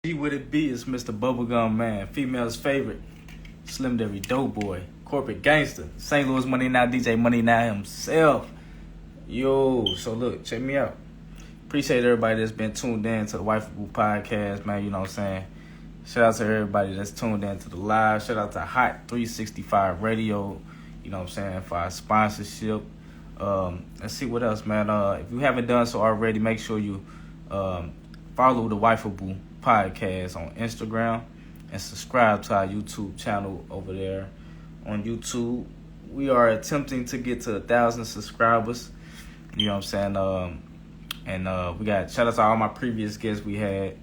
Would it be? It's Mr. Bubblegum Man, female's favorite, Slim Derry Doughboy, corporate gangster, St. Louis Money Now, DJ MoneyNow himself. Yo, so look, check me out. Appreciate everybody that's been tuned in to the Wifeable Podcast, man. You know what I'm saying? Shout out to everybody that's tuned in to the live. Shout out to Hot 365 Radio, you know what I'm saying, for our sponsorship. Let's see what else, man. If you haven't done so already, make sure you follow the Wifeable Podcast on Instagram and subscribe to our YouTube channel over there on YouTube. We are attempting to get to 1,000 subscribers. You know what I'm saying? And we got shout out to all my previous guests we had.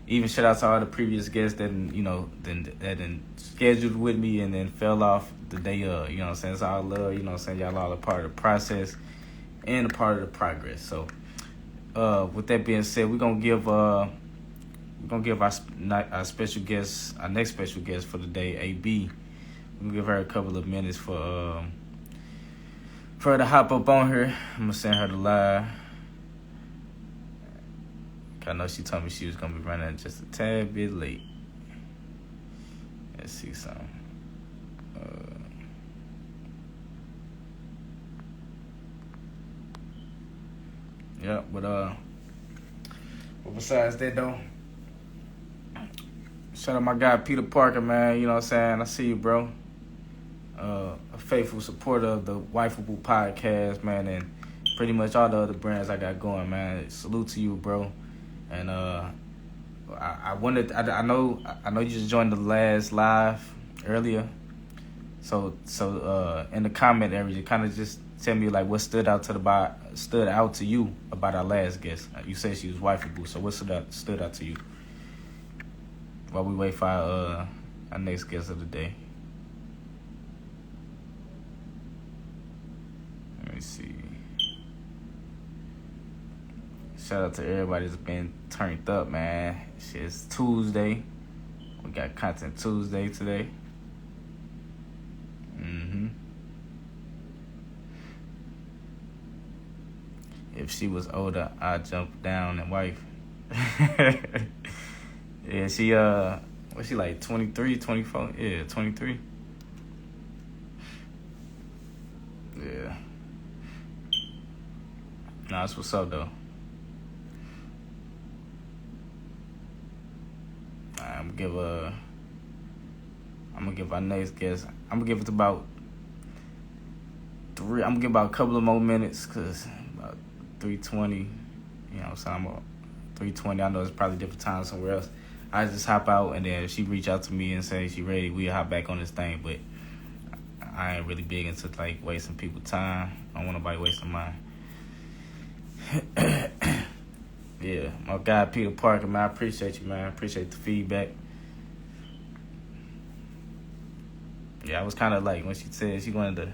Even shout out to all the previous guests that that scheduled with me and then fell off the day of. You know what I'm saying? It's all love. You know what I'm saying? Y'all all a part of the process and a part of the progress. So with that being said, we're gonna give our special guest, our next special guest for the day, AB. We're gonna give her a couple of minutes for her to hop up on here. I'm gonna send her the live. I know she told me she was gonna be running just a tad bit late. Let's see something. Yeah, but besides that though, shout out my guy Peter Parker, man. You know what I'm saying? I see you, bro. A faithful supporter of the Wifeable Podcast, man, and pretty much all the other brands I got going, man. Salute to you, bro. And I wanted, I know you just joined the last live earlier. So in the comment area, kind of just tell me like what stood out to you about our last guest. You said she was wifeable, so what stood out to you while we wait for our next guest of the day? Let me see. Shout out to everybody that's been turned up, man. It's Tuesday. We got Content Tuesday today. If she was older, I'd jump down and wife. Yeah, she what's she like 23, 24? Yeah, 23. Yeah. Nah, that's what's up though. I'm gonna give our next guest. I'm gonna give it about 3. I'm gonna give about a couple of more minutes, cause about 3:20. You know, so I'm about 3:20. I know it's probably different time somewhere else. I just hop out, and then if she reach out to me and say she ready, we'll hop back on this thing. But I ain't really big into like wasting people's time. I don't want nobody wasting mine. Yeah, my guy Peter Parker, man, I appreciate you, man. I appreciate the feedback. Yeah, I was kind of like when she said she wanted to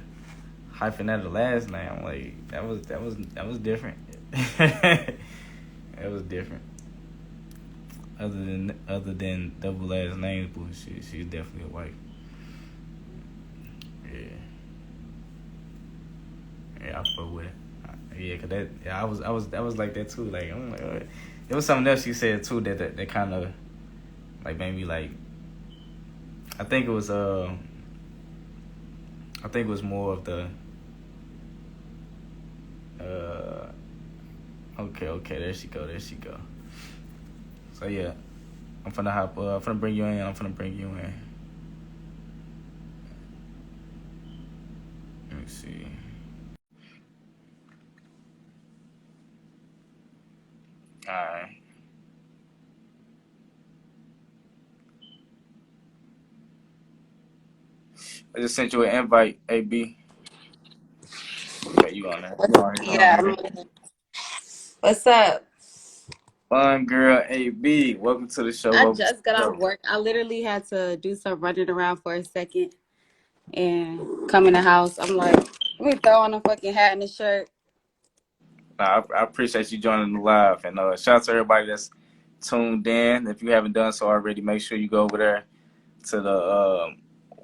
hyphen out the last name. I'm like, that was different. That was different. Other than double last names, but she's definitely a wife. Yeah, I fuck with it. Yeah, cause I was like that too. Like I'm like, it was something else she said too that kind of like made me like. I think it was more of the. Okay, there she go. So yeah, I'm finna bring you in. Let me see. Alright. I just sent you an invite, AB. Okay, you on there. Yeah. What's up? Fun girl, AB. Welcome to the show. I just got off work. I literally had to do some running around for a second and come in the house. I'm like, let me throw on a fucking hat and a shirt. Nah, I appreciate you joining the live. And shout out to everybody that's tuned in. If you haven't done so already, make sure you go over there to the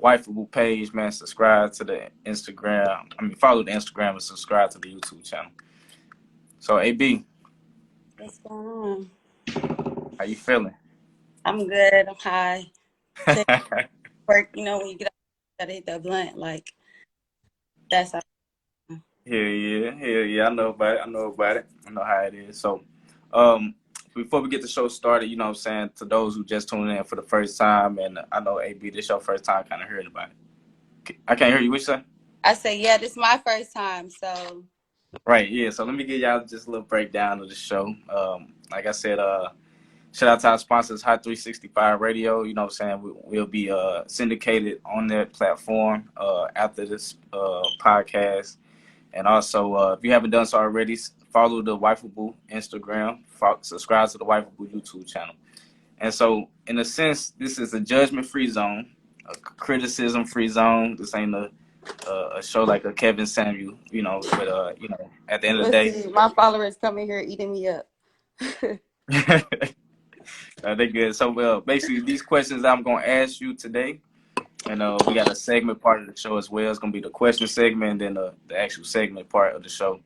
Wifeable page, man. Subscribe to the Instagram. Follow the Instagram and subscribe to the YouTube channel. So, AB. What's going on? How you feeling? I'm good. I'm high. Check work. You know, when you get up, you gotta hit that blunt. Like, that's how. Hell yeah. I know about it. I know about it. I know how it is. So, um, before we get the show started, you know what I'm saying, to those who just tuned in for the first time, and I know AB, this your first time kind of hearing about it. I can't hear you. What you say? I say, yeah, this is my first time. So, Right, yeah. So let me give y'all just a little breakdown of the show. Like I said, shout out to our sponsors, Hot 365 Radio. You know what I'm saying? We'll be syndicated on that platform after this podcast. And also, if you haven't done so already, follow the Wifeable Instagram, subscribe to the Wifeable YouTube channel. And so, in a sense, this is a judgment-free zone, a criticism-free zone. This ain't a show like a Kevin Samuel, but at the end of the let's day, see. My followers coming here eating me up. they're good. So, basically, these questions I'm going to ask you today, and we got a segment part of the show as well. It's going to be the question segment and then the actual segment part of the show.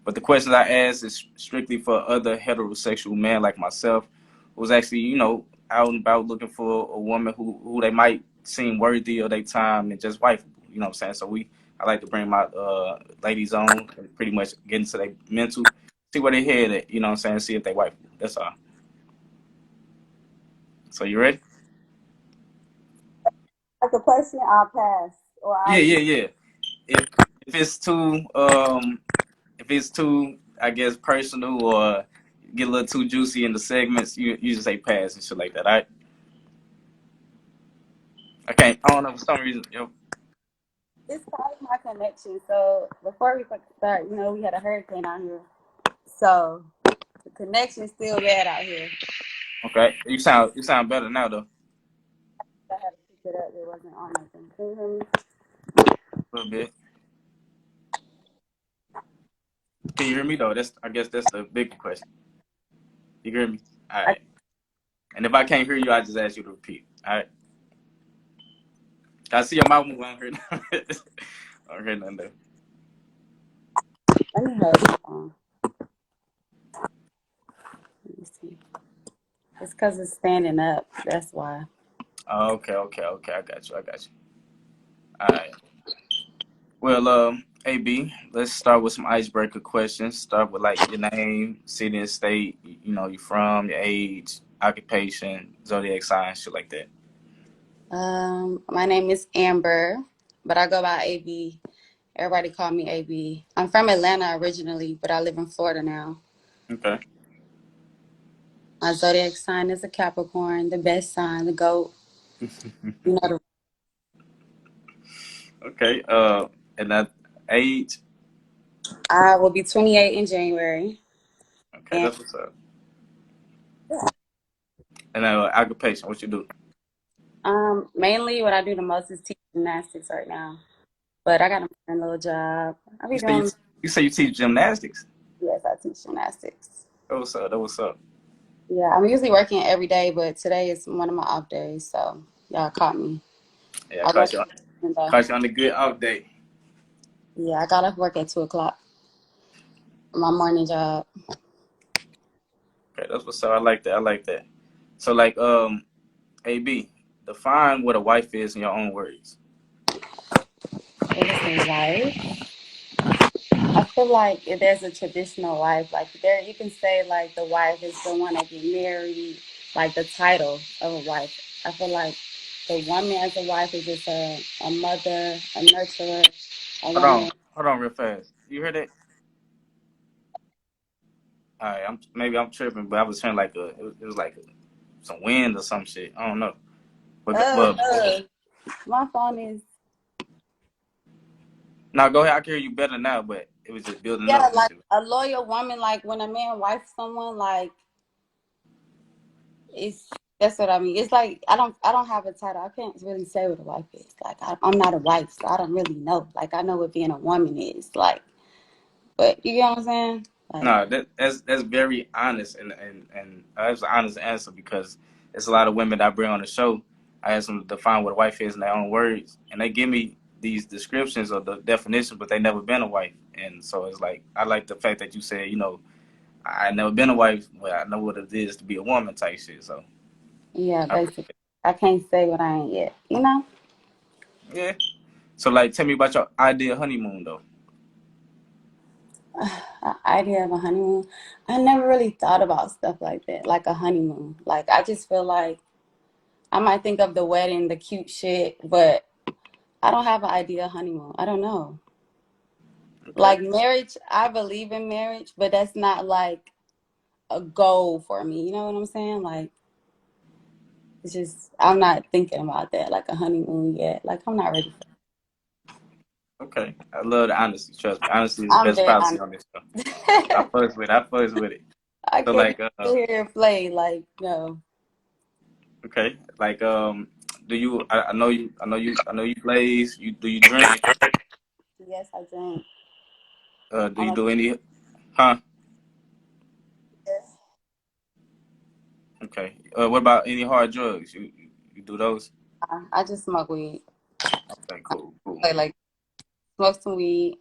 But the questions I ask is strictly for other heterosexual men like myself, who's actually, out and about looking for a woman who they might seem worthy of their time and just wifeable. You know what I'm saying? So I like to bring my ladies on and pretty much get into their mental, see where they head at, you know what I'm saying? See if they wifeable. That's all. So you ready? Like a question, I'll pass, or Yeah, I'll yeah, yeah. If if it's too I guess personal or get a little too juicy in the segments, you just say pass and shit like that. I don't know for some reason. It's probably my connection. So before we start, we had a hurricane out here. So the connection's still bad out here. Okay, you sound better now though. I had to pick it up. It wasn't on nothing. Can you hear me? A little bit. Can you hear me though? I guess that's the big question. You hear me? All I, right. And if I can't hear you, I just ask you to repeat. All right. I see your mouth move. I don't hear nothing. I don't hear nothing there. let me hold it on. Let me see. It's because it's standing up. That's why. Oh, okay. I got you. All right. Well, AB, let's start with some icebreaker questions. Start with like your name, city and state, you from, your age, occupation, zodiac sign, shit like that. My name is Amber, but I go by AB. Everybody call me AB. I'm from Atlanta originally, but I live in Florida now. Okay. My zodiac sign is a Capricorn, the best sign, the GOAT. You know, Okay. And that age. I will be 28 in January. Okay, And that's what's up. And occupation, what you do? mainly what I do the most is teach gymnastics right now. But I got a little job. I You be say you, doing, you say you teach gymnastics. yes, I teach gymnastics. That what's up. Yeah, I'm usually working every day, but today is one of my off days, so y'all caught me. Yeah, I I work, caught you on the good off day. yeah, I got off work at 2 o'clock. My morning job. Okay, that's what's up. I like that. I like that. So like AB, define what a wife is in your own words. What is a wife? I feel like if there's a traditional wife, like there you can say like the wife is the one that get married, like the title of a wife. I feel like the woman as a wife is just a mother, a nurturer, a woman. Hold on, real fast. You heard that? All right, maybe I'm tripping, but I was hearing like it was like some wind or some shit. I don't know. Uh, But uh, my phone is, now go ahead. I can hear you better now, but it was just building yeah, up and like shit. a loyal woman. Like when a man wife someone, like it's that's what I mean. It's like I don't have a title. I can't really say what a wife is. Like I'm not a wife, so I don't really know. Like I know what being a woman is like, but you get what I'm saying? Like No, that's very honest and that's an honest answer because it's a lot of women that I bring on the show. I ask them to define what a wife is in their own words, and they give me these descriptions or the definitions, but they never been a wife. And so it's like I like the fact that you said, I never been a wife, but I know what it is to be a woman type shit. So Yeah, I basically. appreciate I can't say what I ain't yet, you know? it. Yeah. So like, tell me about your ideal honeymoon though. Idea of a honeymoon. I never really thought about stuff like that, like a honeymoon. Like, I just feel like I might think of the wedding, the cute shit, but I don't have an idea of honeymoon. I don't know. Okay. Like marriage, I believe in marriage, but that's not like a goal for me. You know what I'm saying? Like, it's just, I'm not thinking about that, like a honeymoon yet. Like, I'm not ready for Okay. I love the honesty. Trust me. Honesty is the I'm best dead policy honest. on this stuff. I fucks with it. I fucks with it. I So can't like, sit here and play. Like, no. okay. Like, do you? I know you blaze. You drink? Yes, I drink. Do I'm you a do any? Huh? yes. Okay. What about any hard drugs? You do those? I just smoke weed. Okay. Cool. Cool. Like smoke some weed.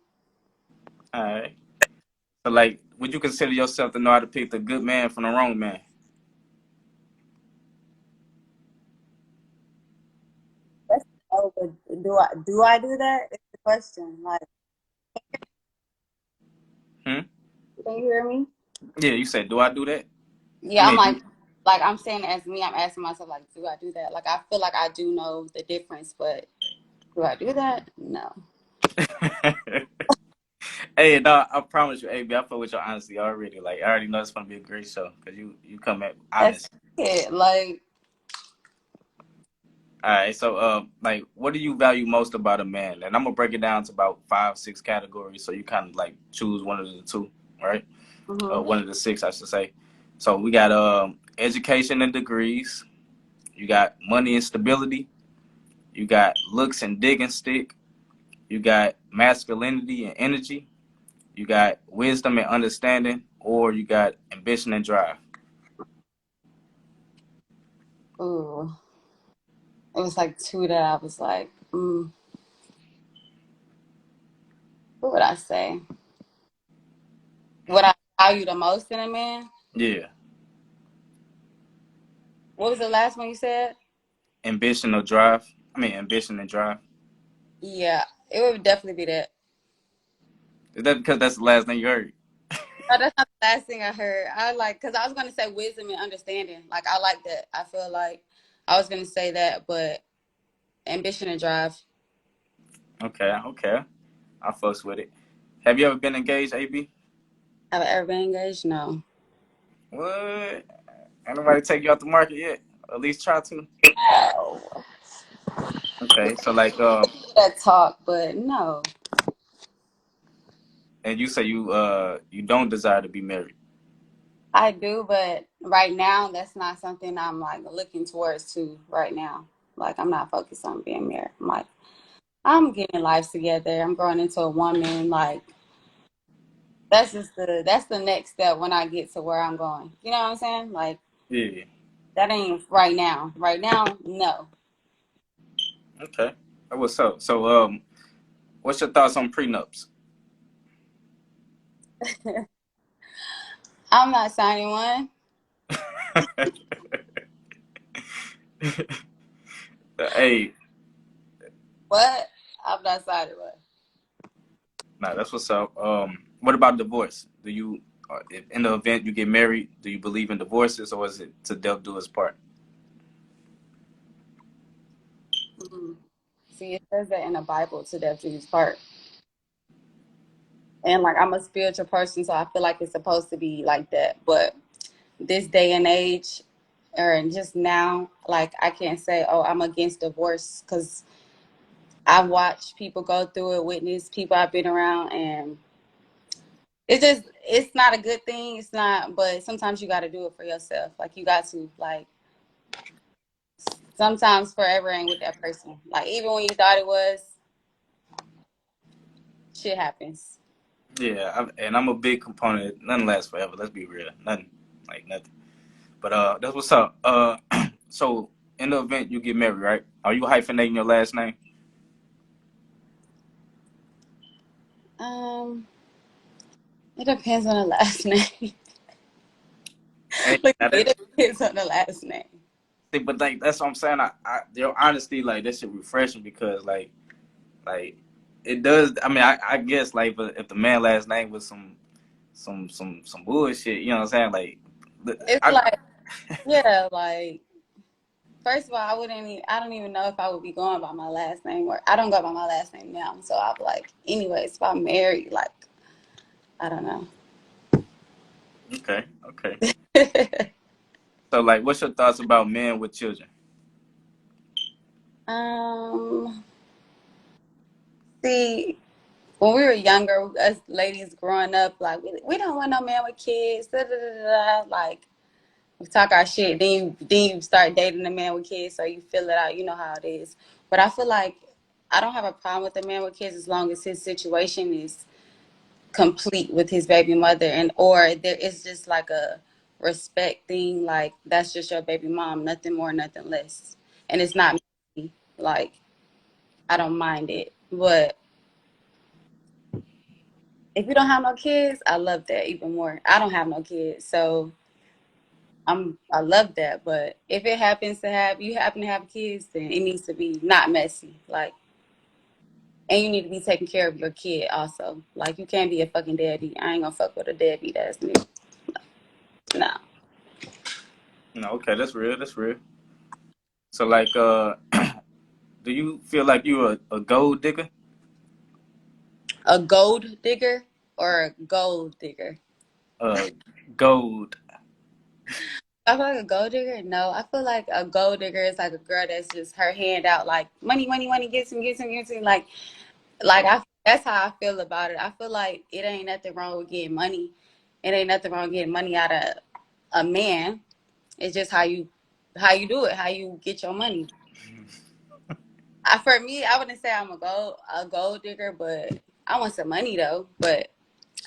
All right. So like, would you consider yourself to know how to pick the good man from the wrong man? That's oh, but do I do that? It's the question. Like, Hmm. can you hear me? Yeah. You said, do I do that? I Yeah, I'm mean, do. like I'm saying as me, I'm asking myself like, do I do that? Like I feel like I do know the difference, but do I do that? No. Hey, no, I promise you, AB, I fuck with your honesty already. Like, I already know it's gonna be a great show because you come at That's honest. it. Like All right, so like, what do you value most about a man? And I'm gonna break it down to about 5, 6 categories, so you kind of like choose one of the two, right? hmm One of the six, I should say. So we got education and degrees. You got money and stability. You got looks and digging stick. You got masculinity and energy. You got wisdom and understanding, or you got ambition and drive. ooh. It was like two that I was like, what would I say? What I value the most in a man? Yeah, What was the last one you said? ambition or drive. I mean, ambition and drive. Yeah, it would definitely be that. Is that because that's the last thing you heard? No, that's not the last thing I heard. I like because I was gonna say wisdom and understanding. Like I like that. I feel like I was gonna say that, but ambition and drive. Okay, okay. I fucks with it. Have you ever been engaged, AB? Have I ever been engaged? No. What? Ain't nobody take you out the market yet? At least try to. Oh. Okay, so like, That talk, but no. and you say you don't desire to be married. I do, but right now that's not something I'm like looking towards to right now. Like I'm not focused on being married. I'm like I'm getting life together. I'm growing into a woman. Like that's the next step when I get to where I'm going. You know what I'm saying? Like Yeah. that ain't right now. Right now, no. Okay. What's up? So what's your thoughts on prenups? I'm not signing one. Hey, What? I'm not signing one. nah, that's what's up. What about divorce? Do you, if in the event you get married, do you believe in divorces, or is it to death do his part? Mm. See, it says that in the Bible to death do his part. And like I'm a spiritual person, so I feel like it's supposed to be like that. But this day and age, or just now, like I can't say, oh, I'm against divorce because I've watched people go through it, witness people I've been around, and it's not a good thing. It's not, but sometimes you got to do it for yourself. Like you got to like sometimes forever ain't with that person. Like even when you thought it was, shit happens. Yeah, and I'm a big component. Nothing lasts forever. Let's be real. Nothing, like nothing. But that's what's up. So in the event you get married, right? Are you hyphenating your last name? Um, it depends on the last name. Hey, Look, now it depends on the last name. but like that's what I'm saying. Your honesty, like that shit refreshing because like it does. I mean, I guess like if the man last name was some bullshit, you know what I'm saying? Like, It's I like, yeah, like first of all, I don't even know if I would be going by my last name, or I don't go by my last name now. So I'm like, anyways, if I'm married, like, I don't know. okay. So like, what's your thoughts about men with children? um, See, when we were younger, us ladies growing up, like we don't want no man with kids. Da, da, da, da, da. Like we talk our shit, then you start dating a man with kids, so you feel it out. You know how it is. But I feel like I don't have a problem with a man with kids as long as his situation is complete with his baby mother, and or there is just like a respect thing. Like that's just your baby mom, nothing more, nothing less, and it's not me. Like I don't mind it, but if you don't have no kids, I love that even more. I don't have no kids, so I love that. But if it happens to have you happen to have kids, then it needs to be not messy. Like, and you need to be taking care of your kid also. Like, you can't be a fucking deadbeat. I ain't gonna fuck with a deadbeat ass nigga. No. No, okay, that's real. That's real. So like, do you feel like you a gold digger? A gold digger or a gold digger? Uh, Gold. I feel like a gold digger. No, I feel like a gold digger is like a girl that's just her hand out, like money, money, money, get some, get some, get some. Like that's how I feel about it. I feel like it ain't nothing wrong with getting money. It ain't nothing wrong with getting money out of a man. It's just how you do it, how you get your money. For me, I wouldn't say I'm a gold digger, but I want some money though. But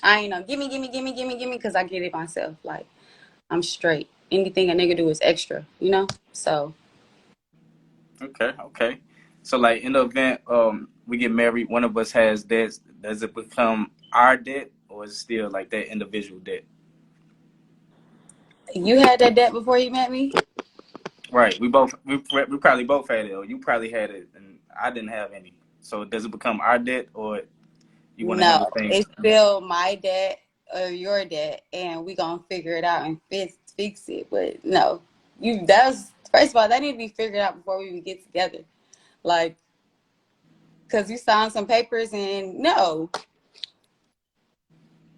I ain't know, gimme, gimme, gimme, gimme, gimme, because I get it myself. Like I'm straight. Anything a nigga do is extra, you know. So Okay. So like in the event we get married, one of us has debts. Does it become our debt, or is it still like that individual debt? you had that debt before you met me? Right. We probably both had it, or you probably had it, and I didn't have any. So does it become our debt, or you want to No, handle things? it's still my debt or your debt, and we gonna figure it out and fix it. But no, that's first of all that need to be figured out before we even get together. Like, cause you signed some papers, and no,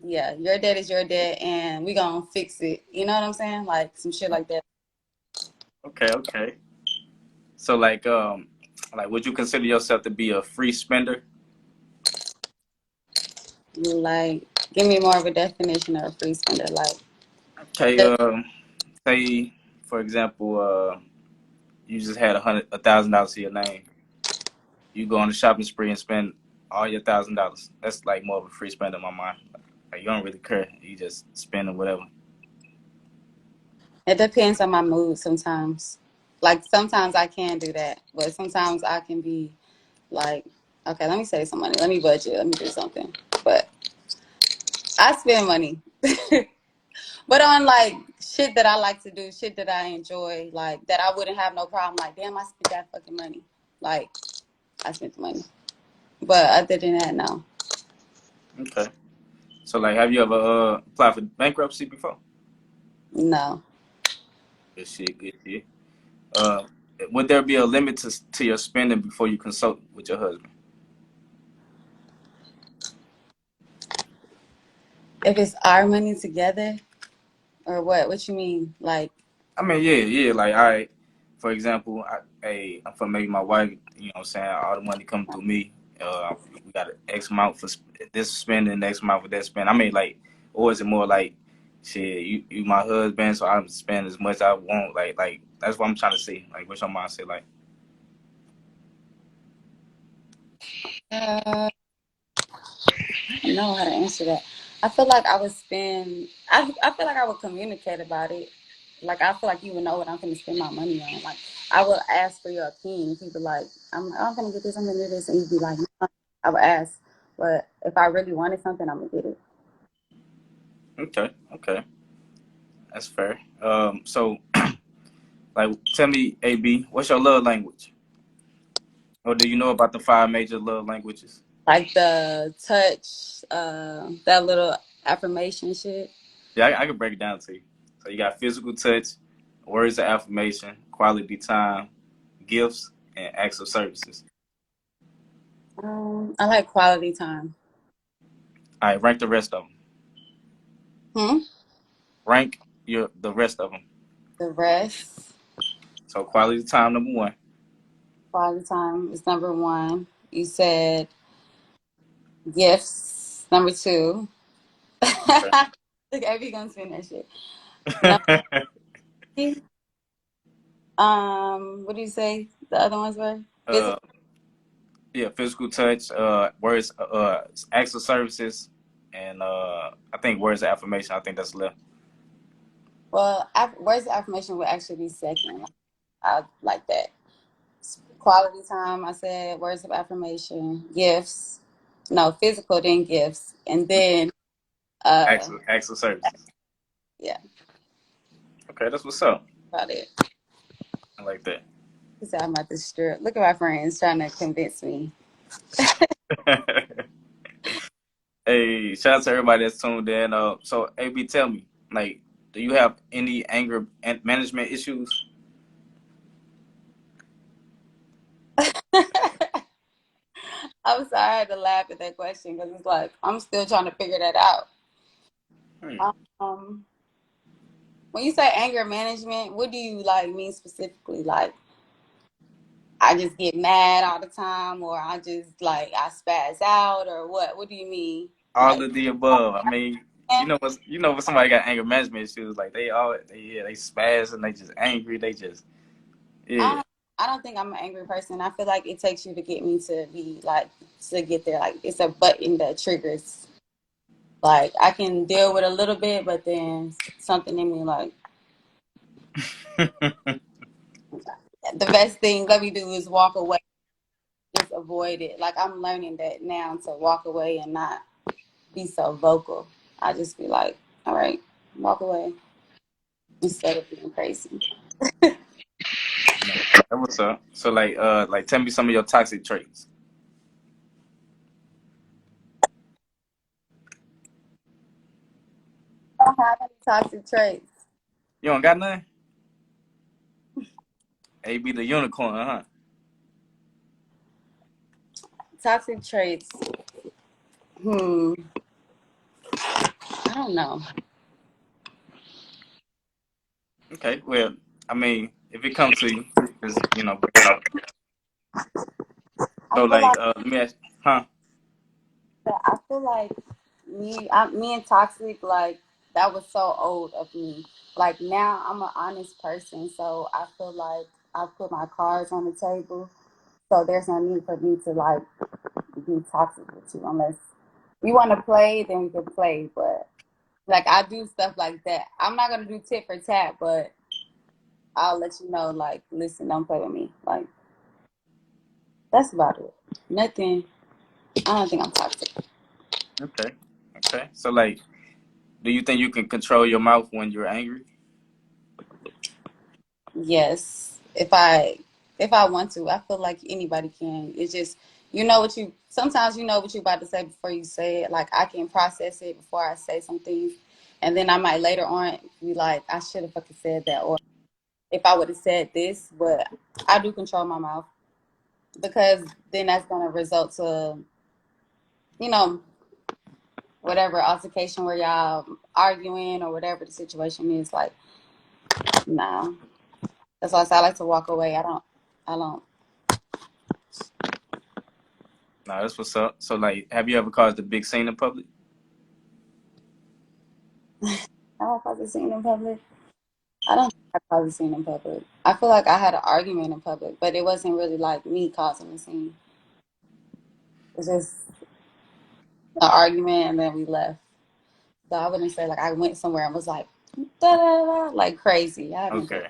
yeah, your debt is your debt, and we gonna fix it. You know what I'm saying? Like some shit like that. Okay. So like would you consider yourself to be a free spender? Like, give me more of a definition of a free spender. Like, Okay. the, Say for example, you just had $1,000 to your name. You go on a shopping spree and spend all your $1,000. That's like more of a free spend in my mind. Like you don't really care. You just spend or whatever. it depends on my mood sometimes. Like sometimes I can do that, but sometimes I can be like, okay, let me save some money. Let me budget. Let me do something. But I spend money. But on like shit that I like to do, shit that I enjoy, like that I wouldn't have no problem. Like, damn, I spent that fucking money. Like, I spent the money. But other than that, no. Okay. So like, have you ever applied for bankruptcy before? No. Good shit. Good shit. Uh, would there be a limit to your spending before you consult with your husband? If it's our money together or what? What you mean? Like, I mean, yeah. Like, all right. For example, for maybe my wife, you know what I'm saying, all the money come through me. We got an X amount for this spending, X amount for that spend. I mean, like, or is it more like, shit, you my husband, so I spend as much as I want. Like that's what I'm trying to see. Like, what's your mindset like? uh, I don't know how to answer that. I feel like I would spend. I feel like I would communicate about it. Like I feel like you would know what I'm going to spend my money on. Like I would ask for your opinion. If you'd be like, I'm going to get this. I'm going to do this, and you'd be like, no. I would ask. But if I really wanted something, I'm gonna get it. Okay, that's fair. So Like, tell me, AB, what's your love language? Or do you know about the 5 major love languages? Like the touch, that little affirmation shit. Yeah, I can break it down to you. So you got physical touch, words of affirmation, quality time, gifts, and acts of services. I like quality time. All right, rank the rest of them. Hmm. Rank the rest of them. The rest, So quality time number 1. quality time is number one. You said gifts, number two. Okay. Look, every gonna spend that shit. Number three, what do you say? The other ones were uh, physical. yeah, physical touch, words, acts of services, and I think words of affirmation. I think that's left. Well, words of affirmation would actually be second. I like that. Quality time. I said words of affirmation, gifts. No, physical, then gifts, and then Acts of services. yeah, Okay, that's what's up. about it. I like that. He said I'm about to strip. Look at my friends trying to convince me. Hey, shout out to everybody that's tuned in. So AB, tell me, like, do you have any anger management issues? I'm sorry I had to laugh at that question because it's like I'm still trying to figure that out. Hmm. Um, when you say anger management, what do you like mean specifically? Like I just get mad all the time, or I just like I spaz out, or what? What do you mean? All Like, of the above. I mean, when somebody got anger management issues, like they spaz and they just angry. They just yeah. I don't think I'm an angry person. I feel like it takes you to get me to be like to get there. Like it's a button that triggers. Like I can deal with a little bit, but then something in me like the best thing let me do is walk away, just avoid it. Like I'm learning that now to walk away and not be so vocal. I just be like, all right, walk away instead of being crazy. That what's up. So like tell me some of your toxic traits. I don't have any toxic traits. You don't got none? AB the unicorn, huh? Toxic traits. Hmm. I don't know. Okay, well, I mean, if it comes to you, because I so feel like like let me ask, huh? I feel like me and toxic like that was so old of me. Like now I'm an honest person, so I feel like I put my cards on the table. So there's no need for me to like be toxic with you unless you want to play, then we can play. But like I do stuff like that. I'm not gonna do tit for tat, but I'll let you know. Like, listen, don't play with me. Like that's about it. Nothing. I don't think I'm toxic. Okay, okay. So like, do you think you can control your mouth when you're angry? Yes, if I want to, I feel like anybody can. It's just you know what you. Sometimes you know what you're about to say before you say it. Like I can process it before I say some things, and then I might later on be like, I should have fucking said that, or if I would have said this. But I do control my mouth because then that's gonna result to you know whatever altercation where y'all arguing or whatever the situation is. Like, nah. That's why I say I like to walk away. I don't. Nah, that's what's up. So like, have you ever caused a big scene in public? I don't cause a scene in public. I don't think I caused a scene in public. I feel like I had an argument in public, but it wasn't really like me causing a scene. It's just an argument and then we left. So I wouldn't say like I went somewhere and was like da da da like crazy. I haven't did. Okay.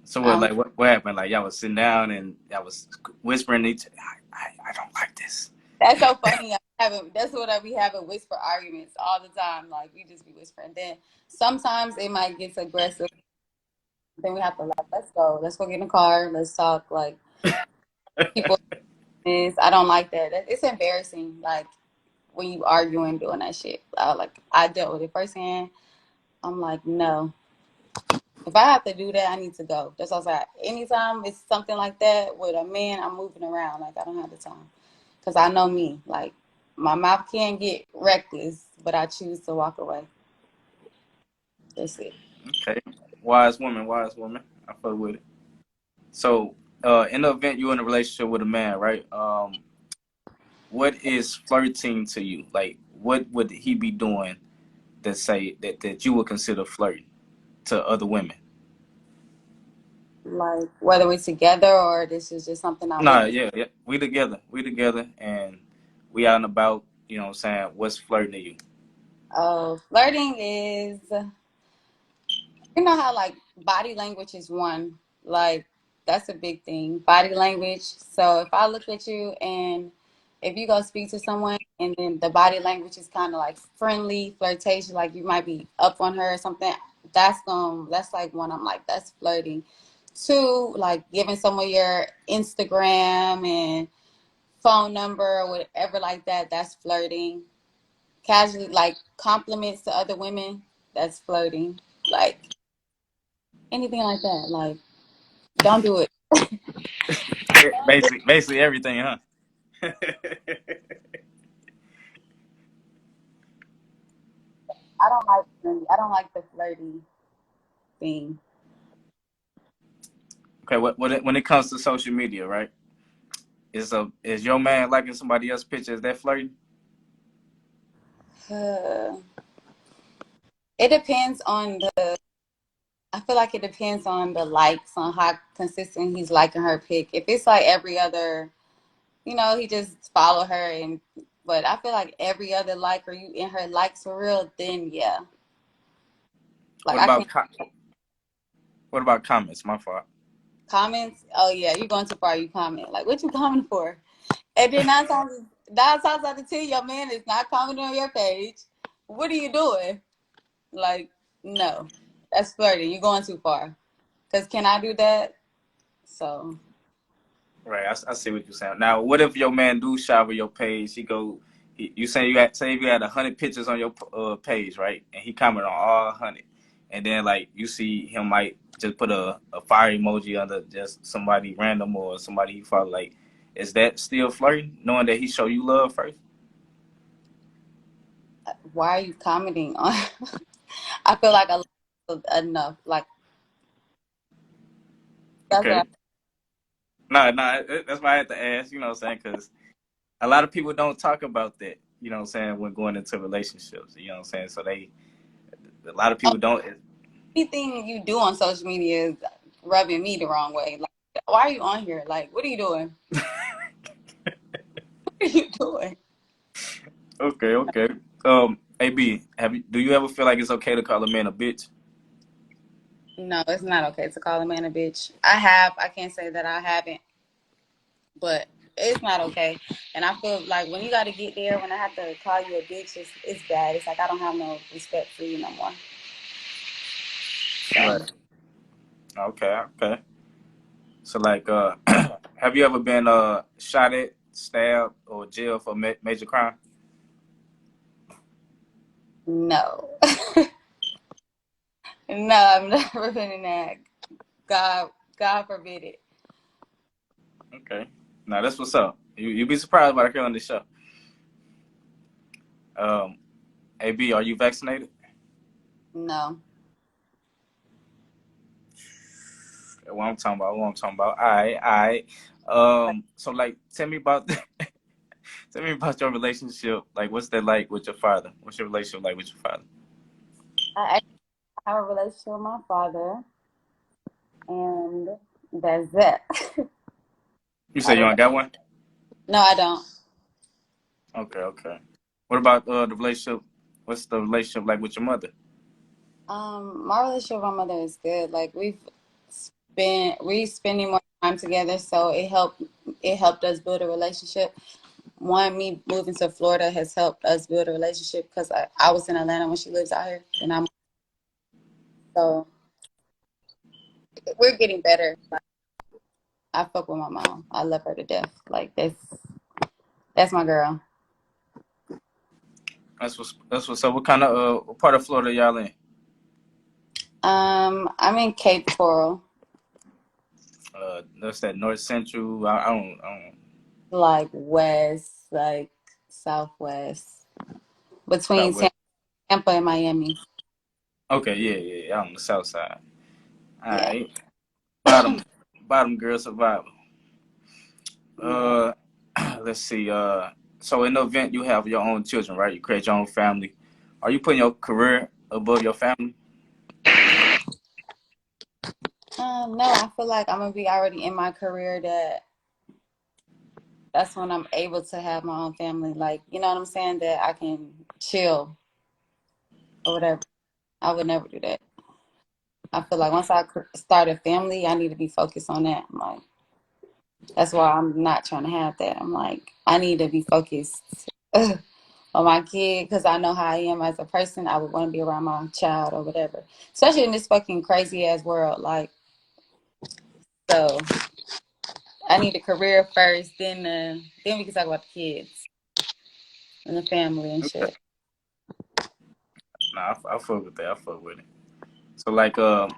So I what don't, like what happened? Like y'all was sitting down and y'all was whispering to each. I don't like this. that's so funny. I haven't. That's what I be having whisper arguments all the time. Like we just be whispering. Then sometimes it might get aggressive. Then we have to like, let's go. Let's go get in the car. Let's talk. Like people, I don't like that. It's embarrassing. Like when you arguing, doing that shit. I dealt with it firsthand. I'm like, no. If I have to do that, I need to go. That's what I was like. Anytime it's something like that with a man, I'm moving around. Like I don't have the time because I know me. Like my mouth can get reckless, but I choose to walk away. That's it. Okay. Wise woman, wise woman. I fuck with it. So, in the event you're in a relationship with a man, right? What is flirting to you? Like, what would he be doing that say that you would consider flirting to other women? Like whether we're together or this is just something I Nah, witnessed. yeah, yeah. We together, and we out and about. You know what I'm saying? What's flirting to you? Flirting is, you know how like body language is one. Like that's a big thing. Body language. So if I look at you and if you go speak to someone and then the body language is kind of like friendly, flirtatious, like you might be up on her or something, that's like one I'm like, that's flirting. Two, like giving someone your Instagram and phone number or whatever like that, that's flirting. Casually, like compliments to other women, that's flirting. Like anything like that, like don't do it. Basically everything, huh? I don't like the flirty thing. Okay, when it comes to social media, right? Is your man liking somebody else's picture? Is that flirting? Uh, it depends on the. I feel like it depends on the likes, on how consistent he's liking her pic. If it's like every other, he just follow her and. But I feel like every other like, or you in her likes for real, then yeah. Like What I about can what about comments? My fault. comments. Oh yeah, you going too far. You comment like, what you commenting for? And then nine times out of 10, your man is not commenting on your page. What are you doing? Like, no, that's flirting. You're going too far. Cause can I do that? So Right, I see what you're saying. Now, what if your man do shower your page? You saying you had 100 pictures on your page, right? And he comment on all 100, and then like you see him might just put a fire emoji under just somebody random or somebody you follow. Like, is that still flirting? Knowing that he show you love first? why are you commenting on? I feel like enough. Like that's what Okay, no, that's why I had to ask. You know what I'm saying? Because a lot of people don't talk about that. You know what I'm saying when going into relationships. You know what I'm saying? So a lot of people don't. anything you do on social media is rubbing me the wrong way. Like, why are you on here? Like, what are you doing? What are you doing? Okay. AB, do you ever feel like it's okay to call a man a bitch? No, it's not okay to call a man a bitch. I have. I can't say that I haven't, but it's not okay. And I feel like when you got to get there, when I have to call you a bitch, it's bad. It's like I don't have no respect for you no more. So Right. Okay. So like, have you ever been shot at, stabbed, or jailed for major crime? no, no, I've never been in that. God, God forbid it. Okay. Now that's what's up. You'd be surprised what I hear on this show. Um, AB, are you vaccinated? No. What I'm talking about. What I'm talking about. All right. So like, tell me about tell me about your relationship. Like, what's that like with your father? What's your relationship like with your father? I actually have a relationship with my father, and that's it. You I say you don't. ain't got one? No, I don't. Okay. What about the relationship? What's the relationship like with your mother? My relationship with my mother is good. Like we spending more time together, so it helped us build a relationship. One, me moving to Florida has helped us build a relationship because I was in Atlanta when she lives out here, and I'm so we're getting better. Like, I fuck with my mom. I love her to death. Like that's my girl. That's what's up. What kind of what part of Florida y'all in? I'm in Cape Coral. That's that North Central. I don't Like west, like southwest, between Southwest. Tampa and Miami. Okay, yeah. On the south side. All Yeah. right. Bottom girl survivor. Yeah. Uh, let's see. So in the event you have your own children, right? You create your own family. Are you putting your career above your family? No, I feel like I'm gonna be already in my career that's when I'm able to have my own family. Like, you know what I'm saying? That I can chill or whatever. I would never do that. I feel like once I start a family, I need to be focused on that. I'm like, that's why I'm not trying to have that. I'm like, I need to be focused on my kid because I know how I am as a person. I would want to be around my child or whatever, especially in this fucking crazy ass world. Like, so I need a career first, then we can talk about the kids and the family and Okay. shit. Nah, I fuck with that. I fuck with it. So like, who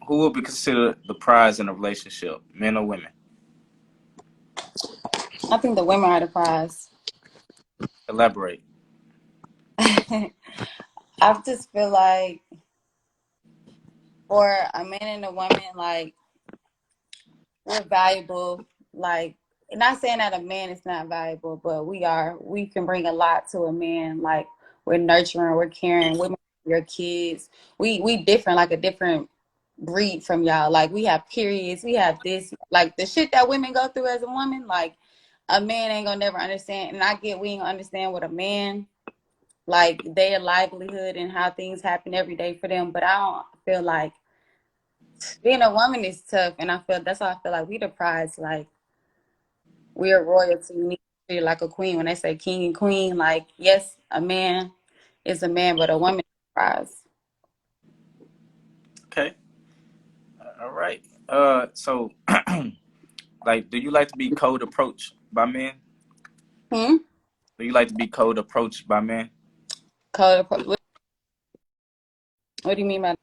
will be considered the prize in a relationship, men or women? I think the women are the prize. Elaborate. I just feel like for a man and a woman, like we're valuable. Like, not saying that a man is not valuable, but we are. We can bring a lot to a man. Like we're nurturing, we're caring. Women, your kids. We different, like a different breed from y'all. Like we have periods, we have this, like the shit that women go through as a woman. Like a man ain't gonna never understand, and I get we ain't gonna understand what a man like their livelihood and how things happen every day for them. But I don't feel like being a woman is tough, and I feel that's why I feel like we the prize. Like we're royalty. We need to treat like a queen. When they say king and queen, like yes, a man is a man, but a woman is a prize. Okay. All right. So like, do you like to be cold approached by men? Hmm. Do you like to be cold approached by men? Code. What do you mean by?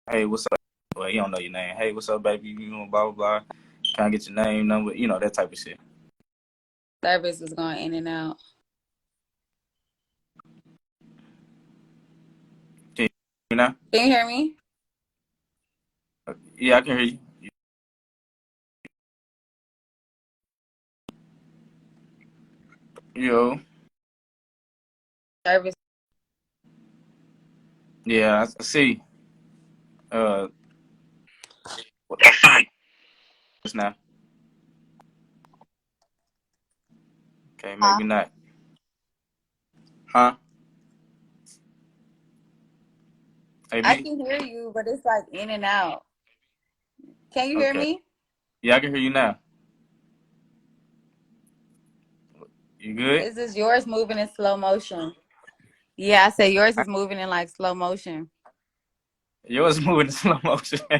Hey, what's up? Well, you don't know your name. Hey, what's up, baby? You know, blah blah blah. Can I get your name, number? You know that type of shit. Service is going in and out. Can you know? Can you hear me? Yeah, I can hear you. Yo, Service. yeah, I see. Uh, what's now? Okay, Huh? maybe not. Huh? Hey, I B. can hear you, but it's like in and out. Can you hear Okay. me? Yeah, I can hear you now. You good? Is this yours moving in slow motion? Yeah, I said yours is moving in like slow motion. Yours moving in slow motion. All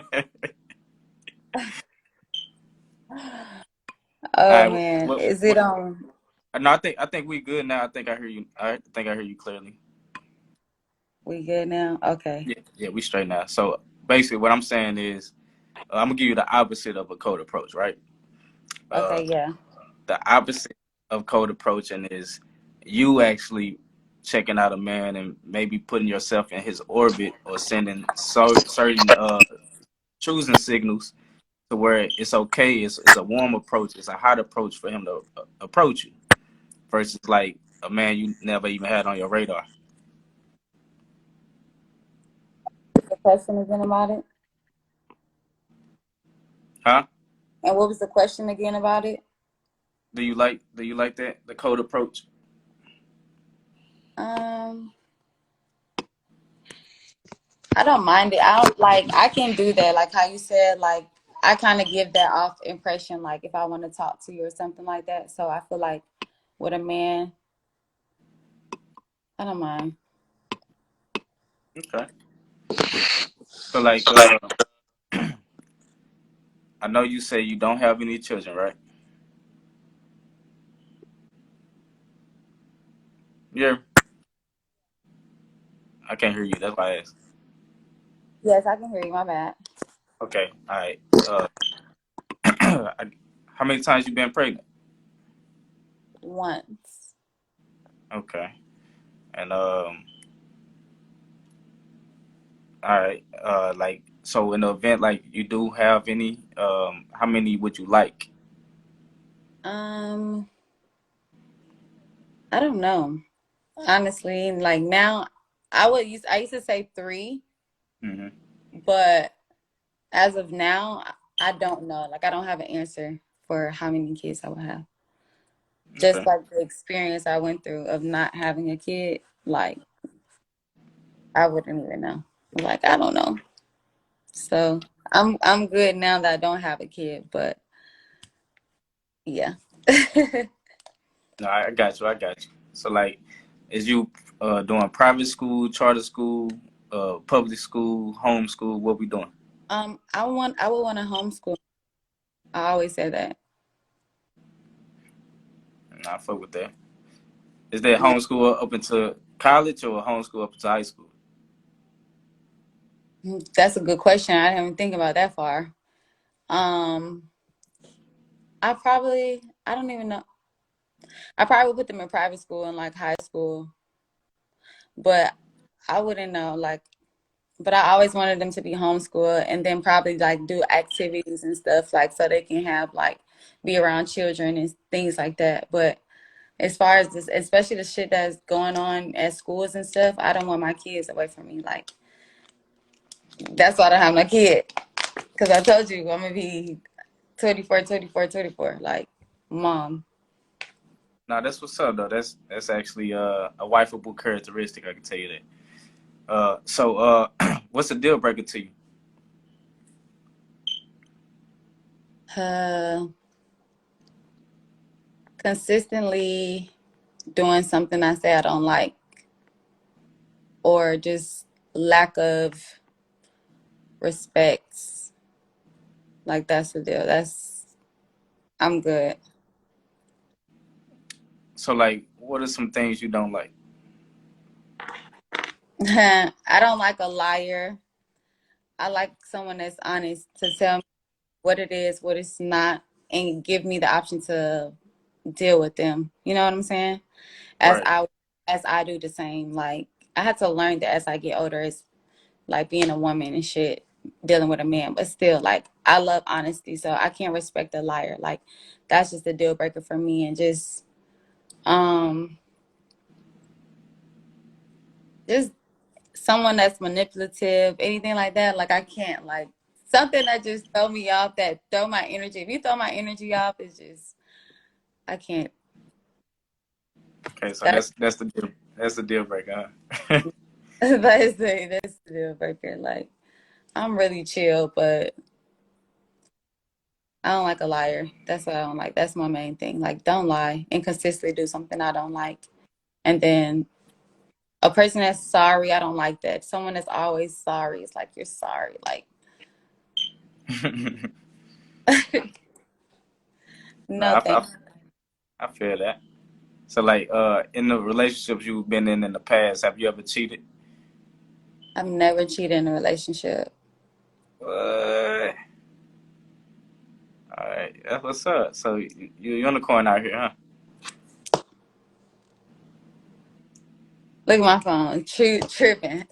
Oh right. man, What? is it What? on? No, I think we good now. I think I hear you. I think I hear you clearly. We good now? Okay. Yeah, we straight now. So basically, what I'm saying is, I'm gonna give you the opposite of a code approach, right? Uh, Okay, yeah. the opposite of code approaching is you actually checking out a man and maybe putting yourself in his orbit or sending certain choosing signals to where it's okay. It's a warm approach. It's a hot approach for him to approach you versus like a man you never even had on your radar. The question again about it? Huh? And what was the question again about it? Do you like that the code approach? Um, I don't mind it. I don't like. I can do that. Like how you said. Like I kind of give that off impression. Like if I want to talk to you or something like that. So I feel like with a man, I don't mind. Okay. So like, I know you say you don't have any children, right? Yeah. I can't hear you. That's why I asked. Yes, I can hear you. My bad. Okay. All right. How many times you been pregnant? Once. Okay. And all right. Like, so in the event, like, you do have any, how many would you like? Um, I don't know. Honestly, like now, I used to say three, Hmm. but as of now, I don't know. Like I don't have an answer for how many kids I would have. Just Okay. like the experience I went through of not having a kid, like I wouldn't even know. Like I don't know. So I'm good now that I don't have a kid, but yeah. No, I got you. I got you. So like, is you doing private school, charter school, public school, home school? What we doing? I would want to homeschool. I always say that. Nah, I fuck with that. Is that Yeah. homeschool up into college or homeschool up into high school? That's a good question. I didn't even think about that far. Um, I don't even know. I probably would put them in private school and like high school, but I wouldn't know. Like, but I always wanted them to be homeschooled and then probably like do activities and stuff like so they can have like be around children and things like that. But as far as this, especially the shit that's going on at schools and stuff, I don't want my kids away from me. Like, that's why I don't have my kid. Because I told you I'm going to be 24, 24, 24. Like, mom. Nah, that's what's up though. That's actually a wifeable characteristic. I can tell you that. What's a deal breaker to you? Uh, consistently doing something I say I don't like, or just lack of respect. Like, that's the deal. I'm good. So like, what are some things you don't like? I don't like a liar. I like someone that's honest to tell me what it is, what it's not, and give me the option to deal with them. You know what I'm saying? As Right. I as I do the same. Like I had to learn that as I get older, it's like being a woman and shit, dealing with a man. But still, like I love honesty, so I can't respect a liar. Like that's just a deal breaker for me. And um just someone that's manipulative, anything like that. Like I can't like something that just throw me off, that throw my energy. If you throw my energy off, it's just I can't. Okay, so That that's the deal breaker, huh? that's the deal breaker. Like I'm really chill, but I don't like a liar. That's what I don't like. That's my main thing. Like don't lie and consistently do something I don't like. And then a person that's sorry, I don't like that. Someone that's always sorry, it's like you're sorry. Like No, no thanks. I feel that. So like, in the relationships you've been in the past, have you ever cheated? I've never cheated in a relationship. What? All right, that's what's up. So you unicorn out here, huh? Look at my phone. Tripping.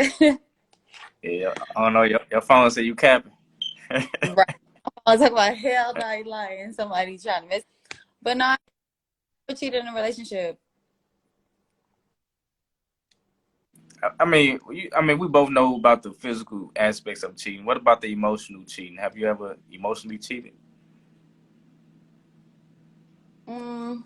Yeah, I don't know. Your phone said you capping. Right. I was talking about hell no, you lying. Somebody trying to miss. But no, I never cheated in a relationship. I mean, we both know about the physical aspects of cheating. What about the emotional cheating? Have you ever emotionally cheated? Mm,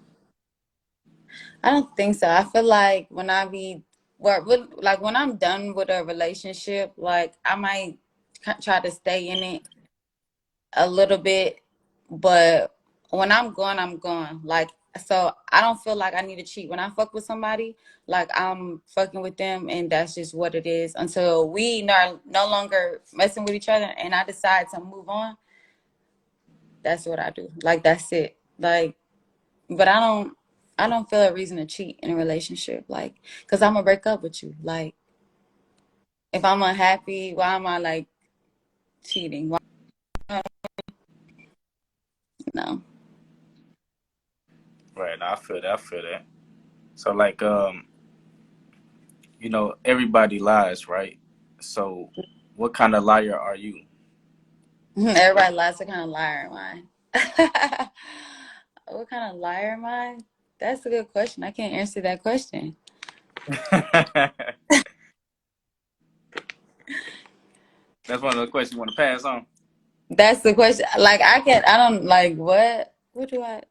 I don't think so. I feel like when I be like when I'm done with a relationship, like I might try to stay in it a little bit, but when I'm gone, I'm gone. Like So I don't feel like I need to cheat. When I fuck with somebody, like I'm fucking with them and that's just what it is. Until we no longer messing with each other and I decide to move on, that's what I do. Like that's it. Like, but I don't feel a reason to cheat in a relationship. Like, cause I'm gonna break up with you. Like, if I'm unhappy, why am I like cheating? Why? No. Right. Now I feel that. I feel that. So like, everybody lies, right? So, what kind of liar are you? Everybody lies. What kind of liar am I? What kind of liar am I? That's a good question. I can't answer that question. That's one of the questions you want to pass on. That's the question. Like I don't like what? What do I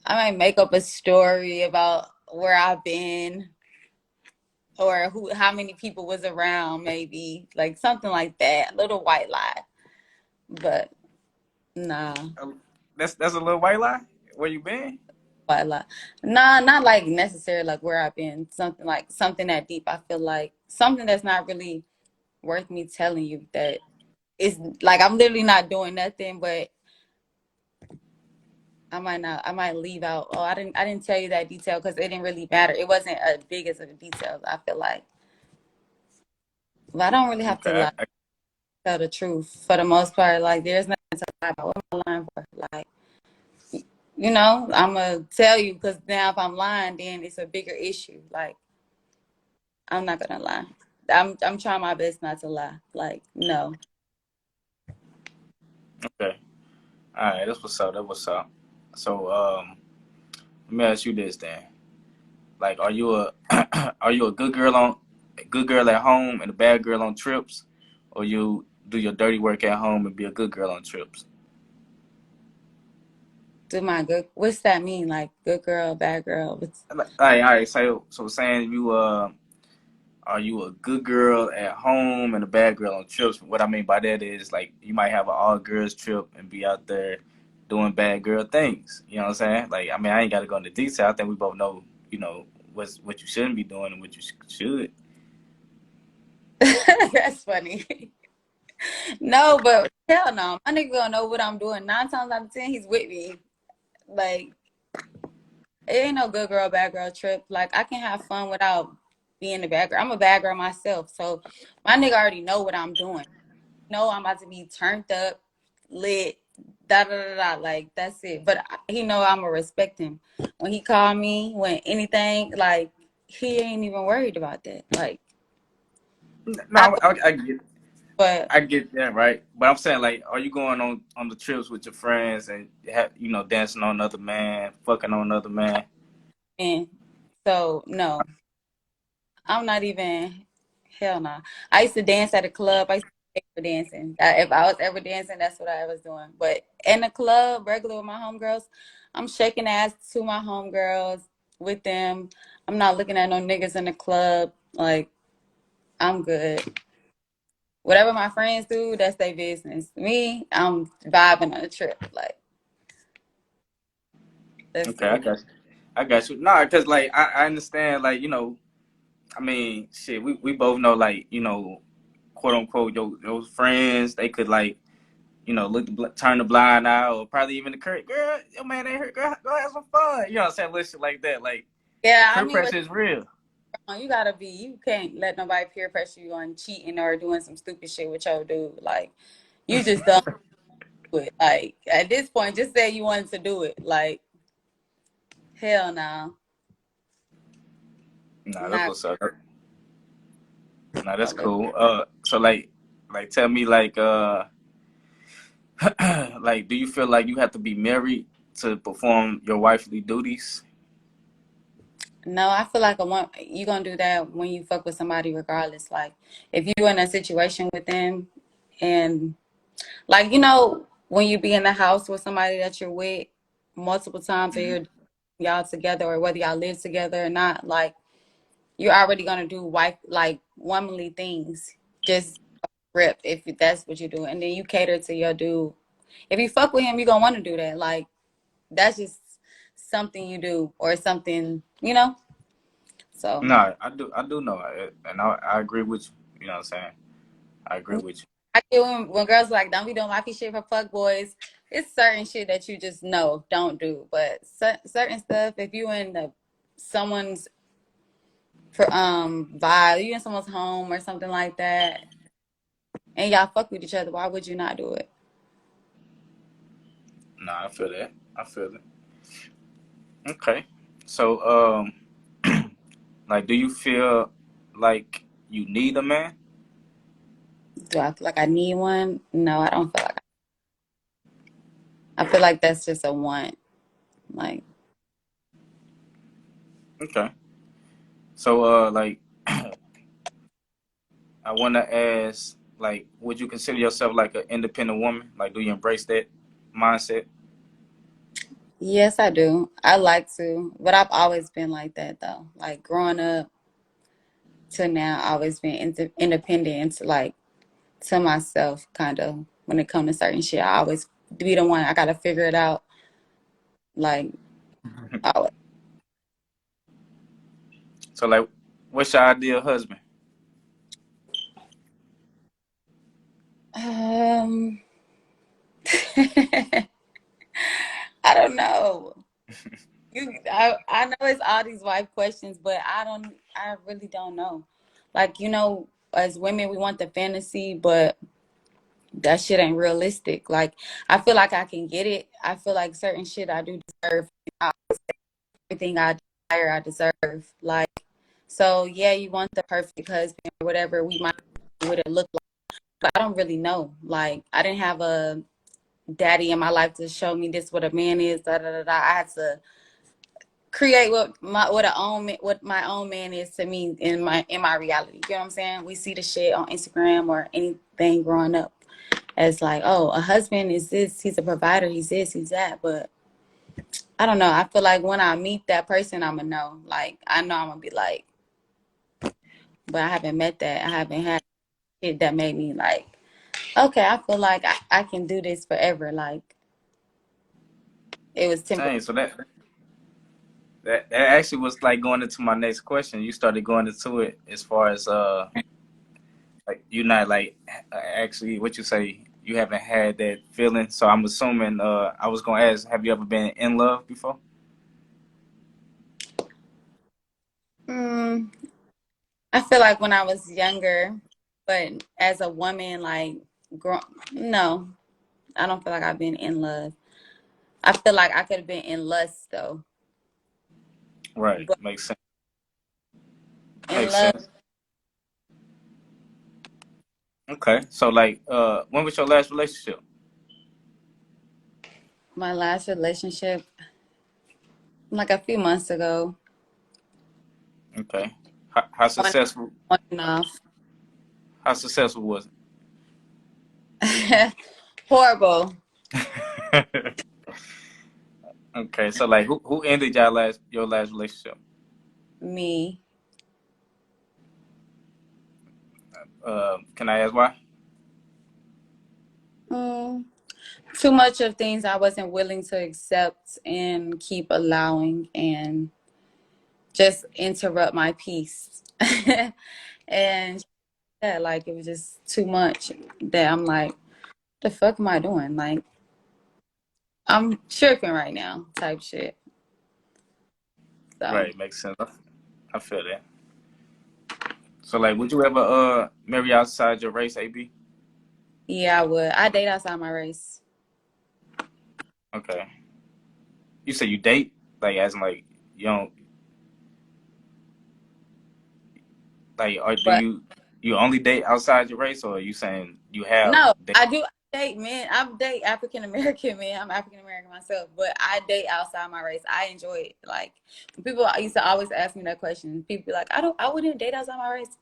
might make up a story about where I've been or how many people was around, maybe like something like that. A little white lie, but nah, That's a little white lie. Where you been? white lie. Nah, not like necessarily like where I've been. Something like something that deep. I feel like something that's not really worth me telling you that it's like I'm literally not doing nothing, but I might not. I might leave out. Oh, I didn't tell you that detail because it didn't really matter. It wasn't as big as a detail. I feel like, but I don't really have to Okay. lie. Tell the truth for the most part. Like, there's nothing to lie about. What am I lying for? Like, I'm gonna tell you because now if I'm lying, then it's a bigger issue. Like, I'm not gonna lie. I'm trying my best not to lie. Like, no. Okay. All right. That's what's up. That's what's up. So, let me ask you this then. Like, are you a are you a good girl at home and a bad girl on trips, or you do your dirty work at home and be a good girl on trips? Do my good. What's that mean? Like, good girl, bad girl. All right. So saying are you a good girl at home and a bad girl on trips? What I mean by that is like you might have an all girls trip and be out there doing bad girl things. You know what I'm saying? Like I mean I ain't got to go into detail. I think we both know what you shouldn't be doing and what you should. That's funny. No, but hell no. My nigga gonna know what I'm doing. 9 times out of 10, he's with me. Like, it ain't no good girl, bad girl trip. Like, I can have fun without being a bad girl. I'm a bad girl myself. So my nigga already know what I'm doing. Know I'm about to be turned up, lit, da da da da. Like, that's it. But he know I'ma respect him. When he call me, when anything, like, he ain't even worried about that. Like, I No, but I get that right, but I'm saying like, are you going on the trips with your friends and dancing on another man, fucking on another man? and so no. I'm not even, hell no. I used to dance at a club. I used to pay for dancing. If I was ever dancing, that's what I was doing. But in the club, regular with my homegirls, I'm shaking ass to my homegirls with them. I'm not looking at no niggas in the club. Like, I'm good. Whatever my friends do, that's their business. Me, I'm vibing on the trip. Like, that's Okay, I it. got you. I got you. Nah, cause like I understand like I mean shit we both know like quote unquote your friends they could like turn the blind eye or probably even encourage girl your man ain't hurt girl go have some fun you know what I'm saying listen like that like Yeah, I peer mean, pressure is real. you gotta be, you can't let nobody peer pressure you on cheating or doing some stupid shit with your dude. Like, you just don't do it. Like, at this point, just say you wanted to do it. Like, hell no. Nah, that's Not what's up. Nah, that's gonna let cool. So like tell me like like do you feel like you have to be married to perform your wifely duties? no, I feel like you gonna do that when you fuck with somebody regardless. Like, if you're in a situation with them and like, when you be in the house with somebody that you're with multiple times or y'all together or whether y'all live together or not, like, you're already gonna do wife like womanly things. Just rip if that's what you do, and then you cater to your dude. If you fuck with him, you gonna want to do that. Like, that's just something you do or something, you know? So No, I do know, and I agree with you. You know what I'm saying? I agree with you. I get when girls are like, don't be doing wifey shit for fuck boys. It's certain shit that you just know don't do, but certain stuff, if you in someone's vibe, you in someone's home or something like that, and y'all fuck with each other, why would you not do it? No, I feel that. I feel it. Okay. So, like, do you feel like you need a man? Do I feel like I need one? No, I don't feel like. I feel like that's just a want. Like, Okay. So, like, I want to ask, like, would you consider yourself like an independent woman? Like, do you embrace that mindset? yes, I do. I like to, but I've always been like that though. Like growing up to now, I've always been independent and to like to myself, kind of. When it comes to certain shit, I always be the one. I gotta figure it out. Like, always. So, like, what's your ideal husband? Um, I don't know. I know it's all these wife questions, but I really don't know. Like, as women, we want the fantasy, but that shit ain't realistic. Like, I feel like I can get it. I feel like certain shit I do deserve. Everything I desire, I deserve. Like, so yeah, you want the perfect husband or whatever we might would it look like, but I don't really know. Like, I didn't have a daddy in my life to show me this what a man is. Da da da da. I had to create what my own man is to me in my reality. You know what I'm saying? We see the shit on Instagram or anything growing up as like, oh, a husband is this, he's a provider, he's this, he's that. But I don't know. I feel like when I meet that person, I'm gonna know. Like, I know I'm gonna be like, but I haven't met that. I haven't had shit that made me like, okay, I feel like I can do this forever. Like, it was temporary. Dang, so that actually was like going into my next question. You started going into it as far as like you're not like actually what you say you haven't had that feeling. So I'm assuming I was gonna ask, have you ever been in love before? Mm, I feel like when I was younger, but as a woman, like, no, I don't feel like I've been in love. I feel like I could have been in lust though, Right, but makes sense. in Makes love, sense. Okay, so like when was your last relationship? my last relationship, like a few months ago, Okay, how on successful? on and off. How successful was Horrible. it? Okay, so like who ended your last relationship? Me. Can I ask why? Mm, too much of things I wasn't willing to accept and keep allowing and just interrupt my peace. And yeah, like it was just too much that I'm like, the fuck am I doing? Like, I'm tripping right now, type shit. So Right, makes sense. I feel that. So like, would you ever marry outside your race, AB? yeah, I would. I date outside my race. Okay. You say you date, like as in like you don't like, or do But you only date outside your race, or are you saying you have no, date? I do date men. I date African American men. I'm African American myself, but I date outside my race. I enjoy it. Like when people used to always ask me that question. People be like, I wouldn't date outside my race.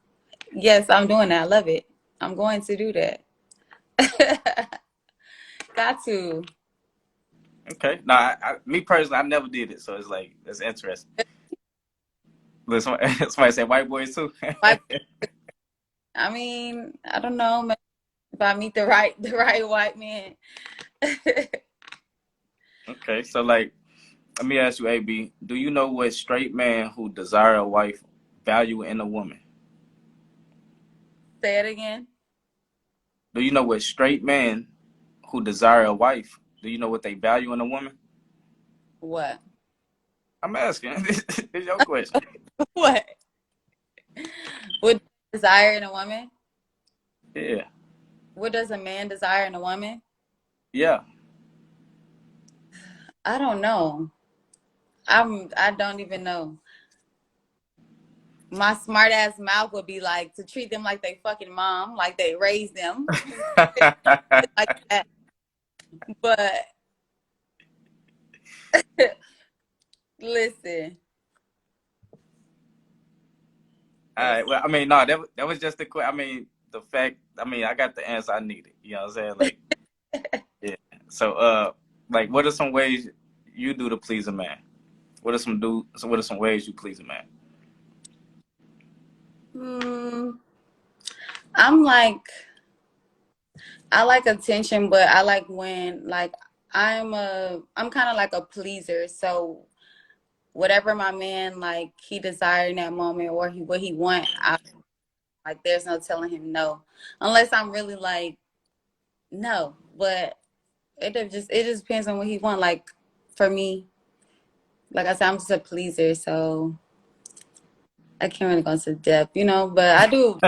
Yes, I'm doing that. I love it. I'm going to do that. Got to. Okay. No, me personally, I never did it, so it's like that's interesting. Listen, somebody said white boys too. Like, I mean, I don't know. Maybe if I meet the right white man. Okay, so like Let me ask you, AB. Do you know what straight man who desire a wife value in a woman? Say it again. Do you know what straight men who desire a wife? Do you know what they value in a woman? What? I'm asking. This is your question. What? What desire in a woman? Yeah. What does a man desire in a woman? Yeah. I don't know. I don't even know. My smart ass mouth would be like to treat them like they fucking mom, like they raised them, like that. But listen, All right. Well, I mean, no, that was just the question. I mean, the fact. I mean, I got the answer I needed. You know what I'm saying? Like, yeah. So, like, what are some ways you do to please a man? What are some ways you please a man? hmm, I'm like I like attention, but I like when like I'm kind of like a pleaser. So whatever my man like he desire in that moment or what he want, like there's no telling him no, unless I'm really like no. But it just depends on what he want. Like for me, like I said, I'm just a pleaser, so I can't really go into depth, But I do.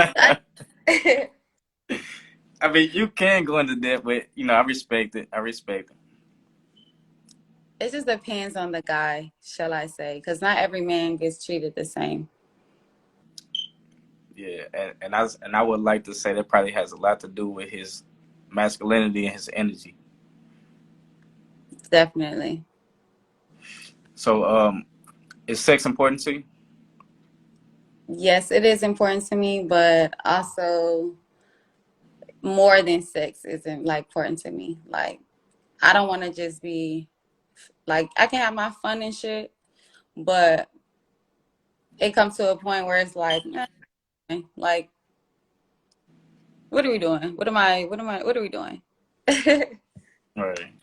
I mean, you can go into that, but I respect it. I respect it. It just depends on the guy, shall I say? Because not every man gets treated the same. Yeah, and I would like to say that probably has a lot to do with his masculinity and his energy. Definitely. So, is sex important to you? Yes, it is important to me, but also more than sex isn't like important to me. Like I don't want to just be like I can have my fun and shit, but it comes to a point where it's like what are we doing? What are we doing? Right.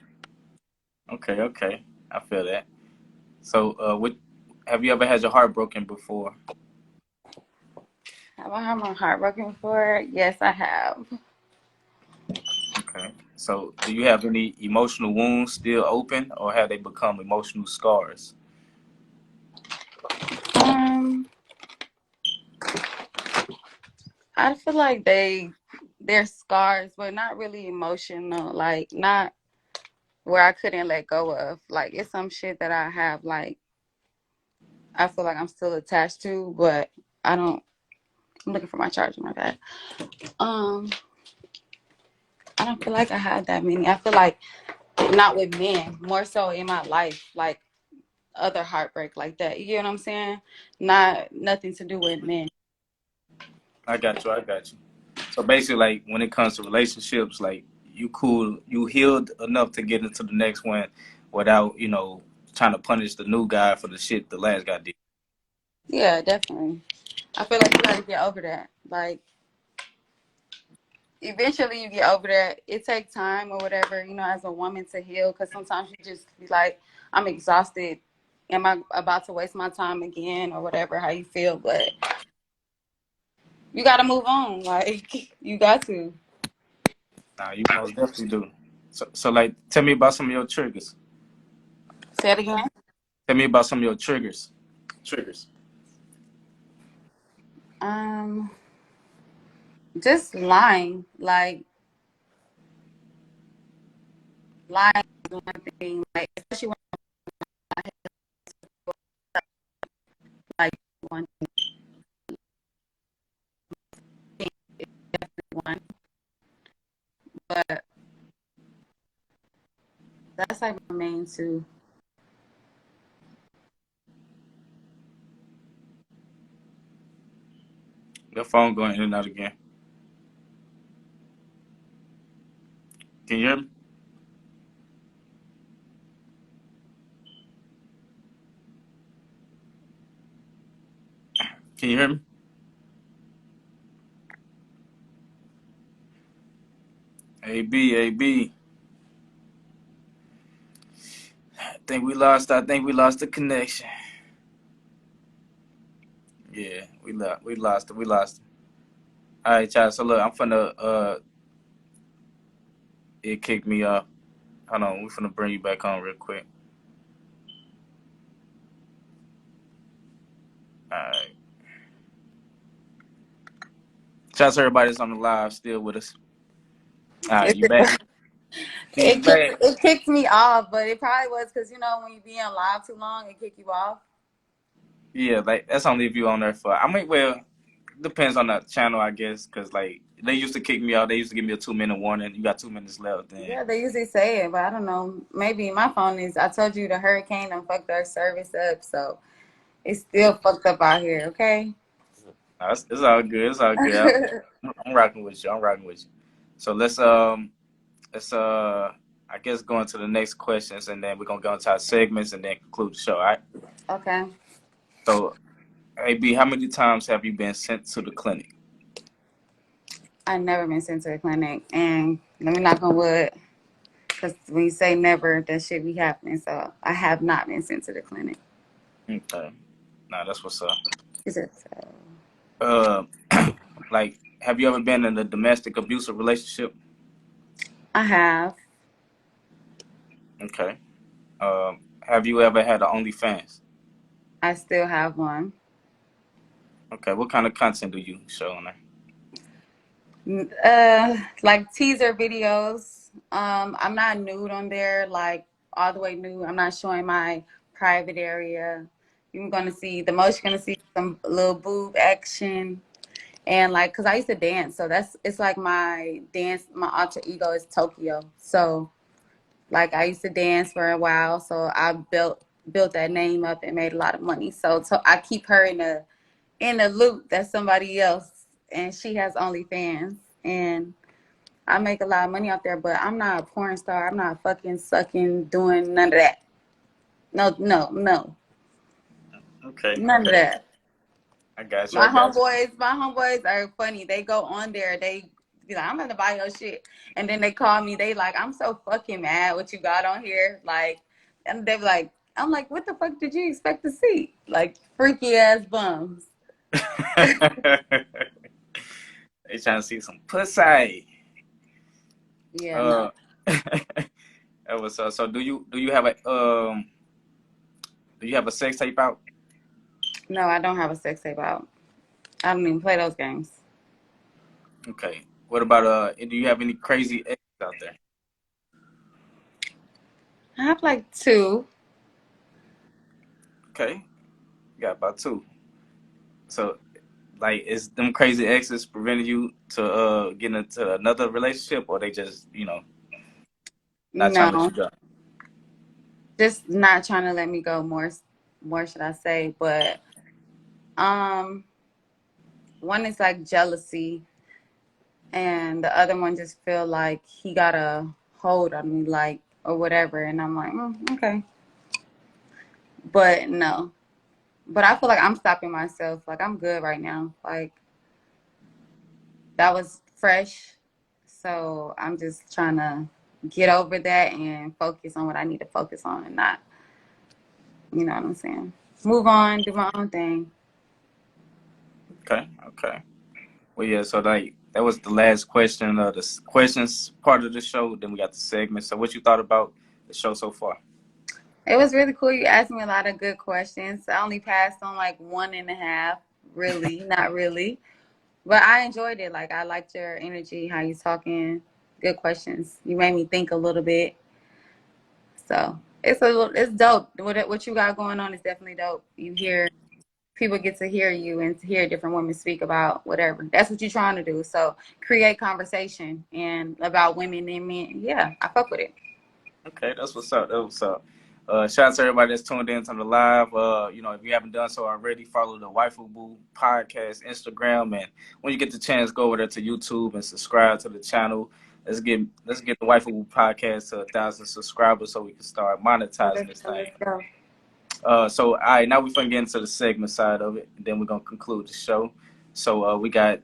Okay. Okay. I feel that. So, what have you ever had your heart broken before? Have I had my heart broken before? Yes, I have. Okay. So, do you have any emotional wounds still open, or have they become emotional scars? Um, I feel like they're scars, but not really emotional. Like not where I couldn't let go of. Like it's some shit that I have like I feel like I'm still attached to, but I don't. I'm looking for my charger. My bad. Um, I don't feel like I had that many. I feel like not with men, more so in my life, like other heartbreak like that. You get what I'm saying? Not nothing to do with men. I got you. I got you. So basically, like when it comes to relationships, like you cool, you healed enough to get into the next one without trying to punish the new guy for the shit the last guy did. Yeah, definitely. I feel like you got to get over that. Like eventually you get over that. It takes time or whatever, as a woman to heal. Because sometimes you just be like, I'm exhausted. Am I about to waste my time again or whatever? How you feel? But you got to move on. Like you got to. Nah, you most definitely do. So like, tell me about some of your triggers. Say it again. Tell me about some of your triggers. Triggers. Um, just lying. Like lying is one thing. Like especially when like one thing is definitely one. But that's like my main two. Your phone going in and out again. Can you hear me? Can you hear me? AB, AB. think we lost. I think we lost the connection. Yeah, we lost. We lost it. We lost it. All right, child. So look, I'm finna. It kicked me off. Hold on. We finna bring you back on real quick. All right. Shout out to everybody that's on the live still with us. All right, you back? You back? It kicked me off, but it probably was because when you be on live too long, it kick you off. Yeah, like that's only if you on there for. I mean, well, depends on the channel, I guess, because like they used to kick me out. They used to give me a 2-minute warning. You got 2 minutes left. Then Yeah, they usually say it, but I don't know. Maybe my phone is. I told you the hurricane done fucked our service up, so it's still fucked up out here. Okay. it's all good. It's all good. I'm rocking with you. I'm rocking with you. So let's I guess go into the next questions, and then we're gonna go into our segments, and then conclude the show. All right. Okay. So, hey B, how many times have you been sent to the clinic? I never been sent to a clinic, and let me knock on wood, because when you say never, that shit be happening. So I have not been sent to the clinic. Okay. Nah, that's what's up. Is it? Uh, like, have you ever been in a domestic abusive relationship? I have. Okay. Have you ever had an OnlyFans? I still have one. Okay. What kind of content do you show on there? Like teaser videos. I'm not nude on there, like all the way nude. I'm not showing my private area. You're gonna see the most. You're gonna see some little boob action, and like, cause I used to dance, so it's like my dance. My alter ego is Tokyo. So like, I used to dance for a while, so I built that name up and made a lot of money. So I keep her in a loop. That's somebody else, and she has OnlyFans, and I make a lot of money out there, but I'm not a porn star. I'm not fucking sucking, doing none of that. No, no, no. Okay. None of Okay. that. I got you. I My got you. homeboys are funny. They go on there, they be like, I'm gonna buy your shit. And then they call me, they like, I'm so fucking mad what you got on here. Like, and they be like, I'm like, what the fuck did you expect to see? Like freaky ass bums. They trying to see some pussy. Yeah, no. Uh, that was so. Do you have a sex tape out? No, I don't have a sex tape out. I don't even play those games. Okay. What about do you have any crazy exes out there? I have like two. Okay. You got about two. So like is them crazy exes preventing you to get into another relationship, or they just not trying to let No, you go? just not trying to let me go more should I say, but um one is like jealousy, and the other one just feel like he got a hold on me, like, or whatever, and I'm like, okay. But no, but I feel like I'm stopping myself. Like, I'm good right now. Like, that was fresh, so I'm just trying to get over that and focus on what I need to focus on, and not, you know what I'm saying, move on, do my own thing. Okay. Okay. Well, yeah. So like that was the last question of the questions part of the show. Then we got the segment. So what you thought about the show so far? It was really cool. You asked me a lot of good questions. I only passed on like one and a half, really, not really. But I enjoyed it. Like, I liked your energy, how you talking. Good questions. You made me think a little bit. So it's dope. What you got going on is definitely dope. You hear people get to hear you and to hear different women speak about whatever. That's what you're trying to do. So create conversation and about women and men. Yeah, I fuck with it. Okay, that's what's up. That's what's up. Shout out to everybody that's tuned in to the live. If you haven't done so already, follow the Waifu Boo podcast Instagram, and when you get the chance, go over there to YouTube and subscribe to the channel. Let's get the Waifu Boo podcast to 1,000 subscribers so we can start monetizing this thing. Let's go. So all right, now we're gonna get into the segment side of it, and then we're gonna conclude the show. So we got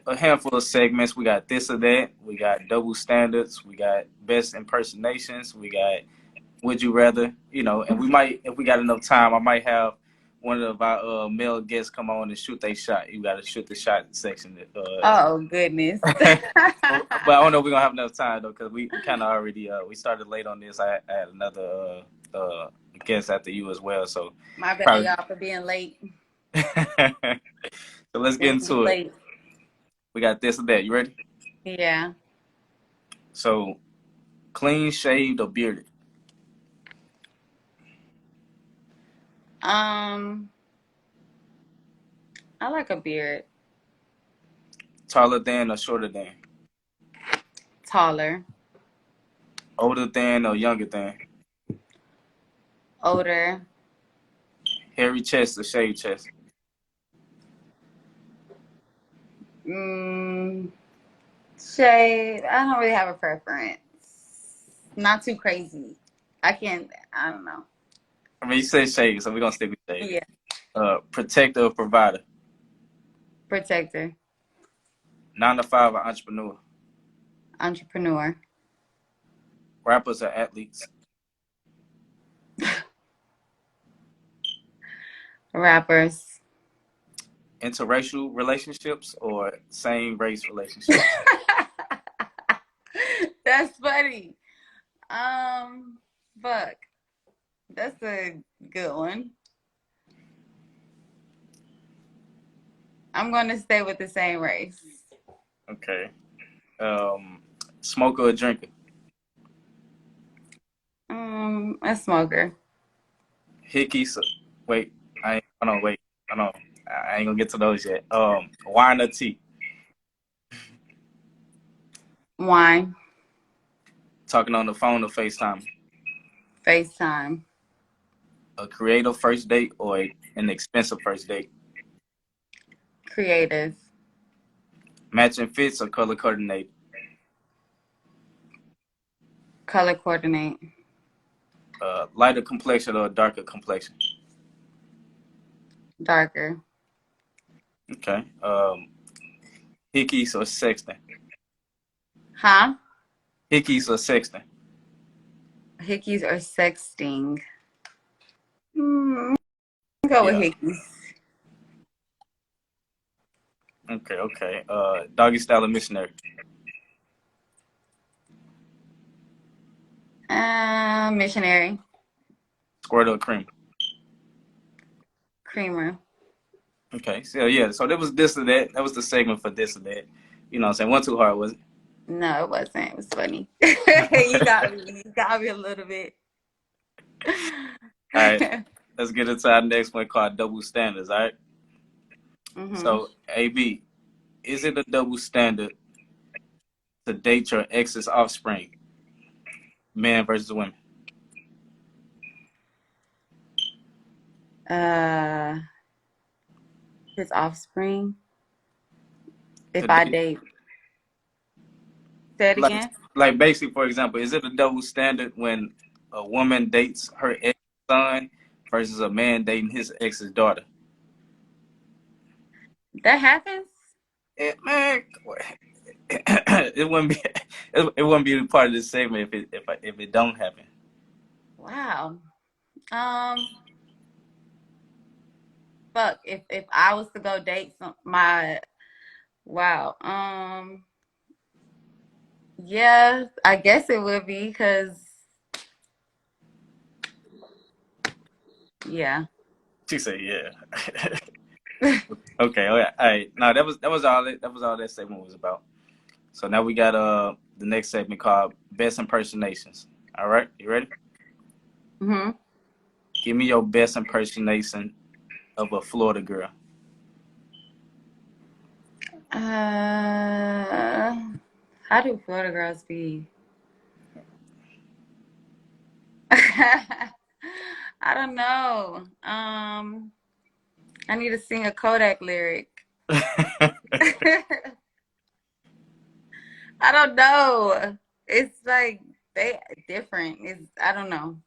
a handful of segments. We got this or that. We got double standards. We got best impersonations. We got would you rather, and we might, if we got enough time, I might have one of our male guests come on and shoot their shot. You got to shoot the shot section. Oh goodness. But I don't know if we're gonna have enough time though, because we kind of already we started late on this. I had another guest after you as well, so My bad, probably. y'all, for being late. So let's get into it. Late. We got this or that. You ready? Yeah. So, clean shaved or bearded? I like a beard. Taller than or shorter than? Taller. Older than or younger than? Older. Hairy chest or shaved chest? Shade. I don't really have a preference. Not too crazy. I don't know. I mean, you said shaved, so we're gonna stick with shaved. Yeah. Protector or provider? Protector. 9 to 5 or entrepreneur? Entrepreneur. Rappers or athletes? Rappers. Interracial relationships or same race relationships? That's funny. Fuck. That's a good one. I'm going to stay with the same race. Okay. Smoker or drinker? A smoker. Hickey. Wait. Hold on. I ain't gonna get to those yet. Wine or tea? Wine. Talking on the phone or FaceTime? FaceTime. A creative first date or an expensive first date? Creative. Matching fits or color coordinate? Color coordinate. Lighter complexion or darker complexion? Darker. Okay. Hickeys or sexting? Huh? Hickeys or sexting? Hickeys or sexting? Go with hickeys. Okay. Doggy style or missionary? Missionary. Squirt or cream? Creamer. Okay. So that was this or that. That was the segment for this or that. You know what I'm saying? Wasn't too hard, was it? No, it wasn't. It was funny. You got me. You got me a little bit. All right. Let's get into our next one called double standards, all right? Mm-hmm. So, AB, is it a double standard to date your ex's offspring? Men versus women. His offspring. If I date. Say it again. Like basically, for example, is it a double standard when a woman dates her ex's son versus a man dating his ex's daughter? That happens? It wouldn't be part of this segment if it don't happen. Wow. Fuck. If I was to go date yeah, I guess it would be because. Yeah. She said, "Yeah." Okay. All right. No, that was all. That was all that segment was about. So now we got the next segment called Best Impersonations. All right, you ready? Mm-hmm. Give me your best impersonation of a Florida girl. How do Florida girls be? I don't know. I need to sing a Kodak lyric. I don't know. It's like they different. I don't know.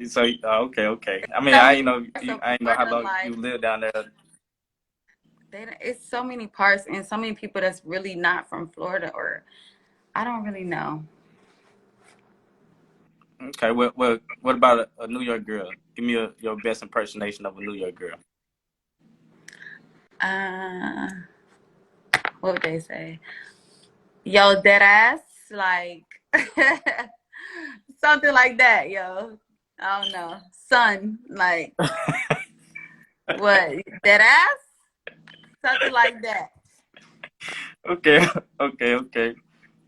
So okay. I mean, I ain't know how long you live down there. It's so many parts and so many people that's really not from Florida, or I don't really know. Okay. What about a New York girl? Give me your best impersonation of a New York girl. Uh, what would they say? Yo, dead ass, like something like that, yo. I don't know. Son, like what? Dead ass? Something like that. Okay. Okay.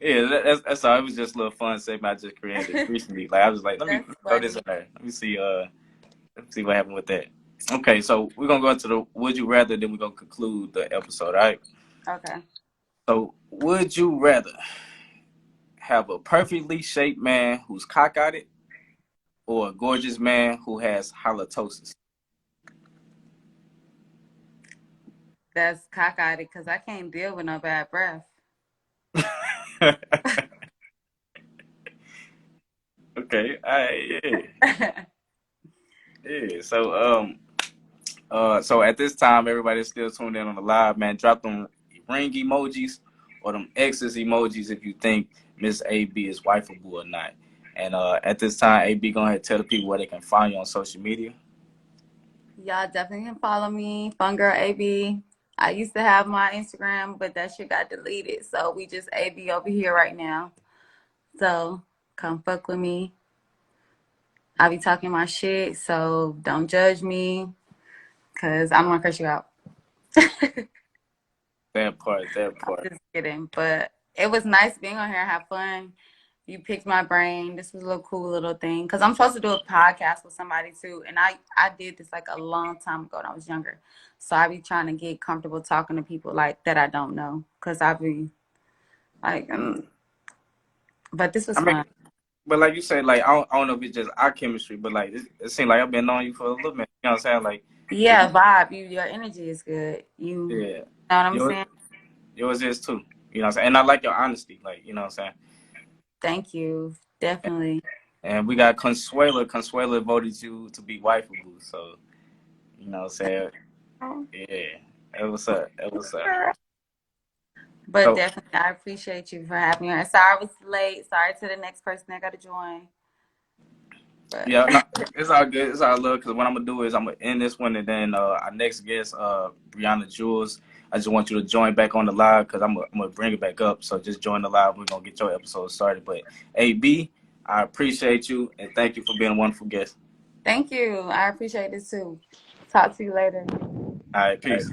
Yeah, that's all. It was just a little fun segment I just created recently. Like I was like, let me That's throw this funny. in there. Let me see what happened with that. Okay, so we're gonna go into the would you rather, then we're gonna conclude the episode, all right? Okay. So would you rather have a perfectly shaped man who's cockeyed or a gorgeous man who has halitosis? That's cockeyed because I can't deal with no bad breath. Okay, yeah. So at this time, everybody's still tuned in on the live, man. Drop them ring emojis or them X's emojis if you think Miss AB is wifeable or not. And at this time, AB, go ahead and tell the people where they can find you on social media. Y'all definitely can follow me, Fun Girl AB. I used to have my Instagram, but that shit got deleted. So we just AB over here right now. So come fuck with me. I be talking my shit, so don't judge me, cause I don't want to curse you out. That part, that I'm part. just kidding, but it was nice being on here and have fun. You picked my brain. This was a little cool little thing because I'm supposed to do a podcast with somebody too, and I did this like a long time ago when I was younger. So I be trying to get comfortable talking to people like that I don't know because I be like, but this was I mean, fun. but like you said, like I don't know if it's just our chemistry, but like it seems like I've been knowing you for a little bit. You know what I'm saying? Like, if Yeah, vibe. Your energy is good. You yeah, know what I'm yours saying? yours is too. You know what I'm saying? And I like your honesty. Like, you know what I'm saying? Thank you. Definitely. And we got Consuela. Consuela voted you to be wifeable. So, you know what I'm saying? Yeah. That was up. That was up. But So, definitely, I appreciate you for having me on. Sorry I was late. Sorry to the next person that got to join. But yeah, no, it's all good. It's all love because what I'm going to do is I'm going to end this one and then our next guest, Brianna Jules, I just want you to join back on the live because I'm going to bring it back up. So just join the live. We're going to get your episode started. But, AB, I appreciate you and thank you for being a wonderful guest. thank you. I appreciate this too. Talk to you later. All right, peace.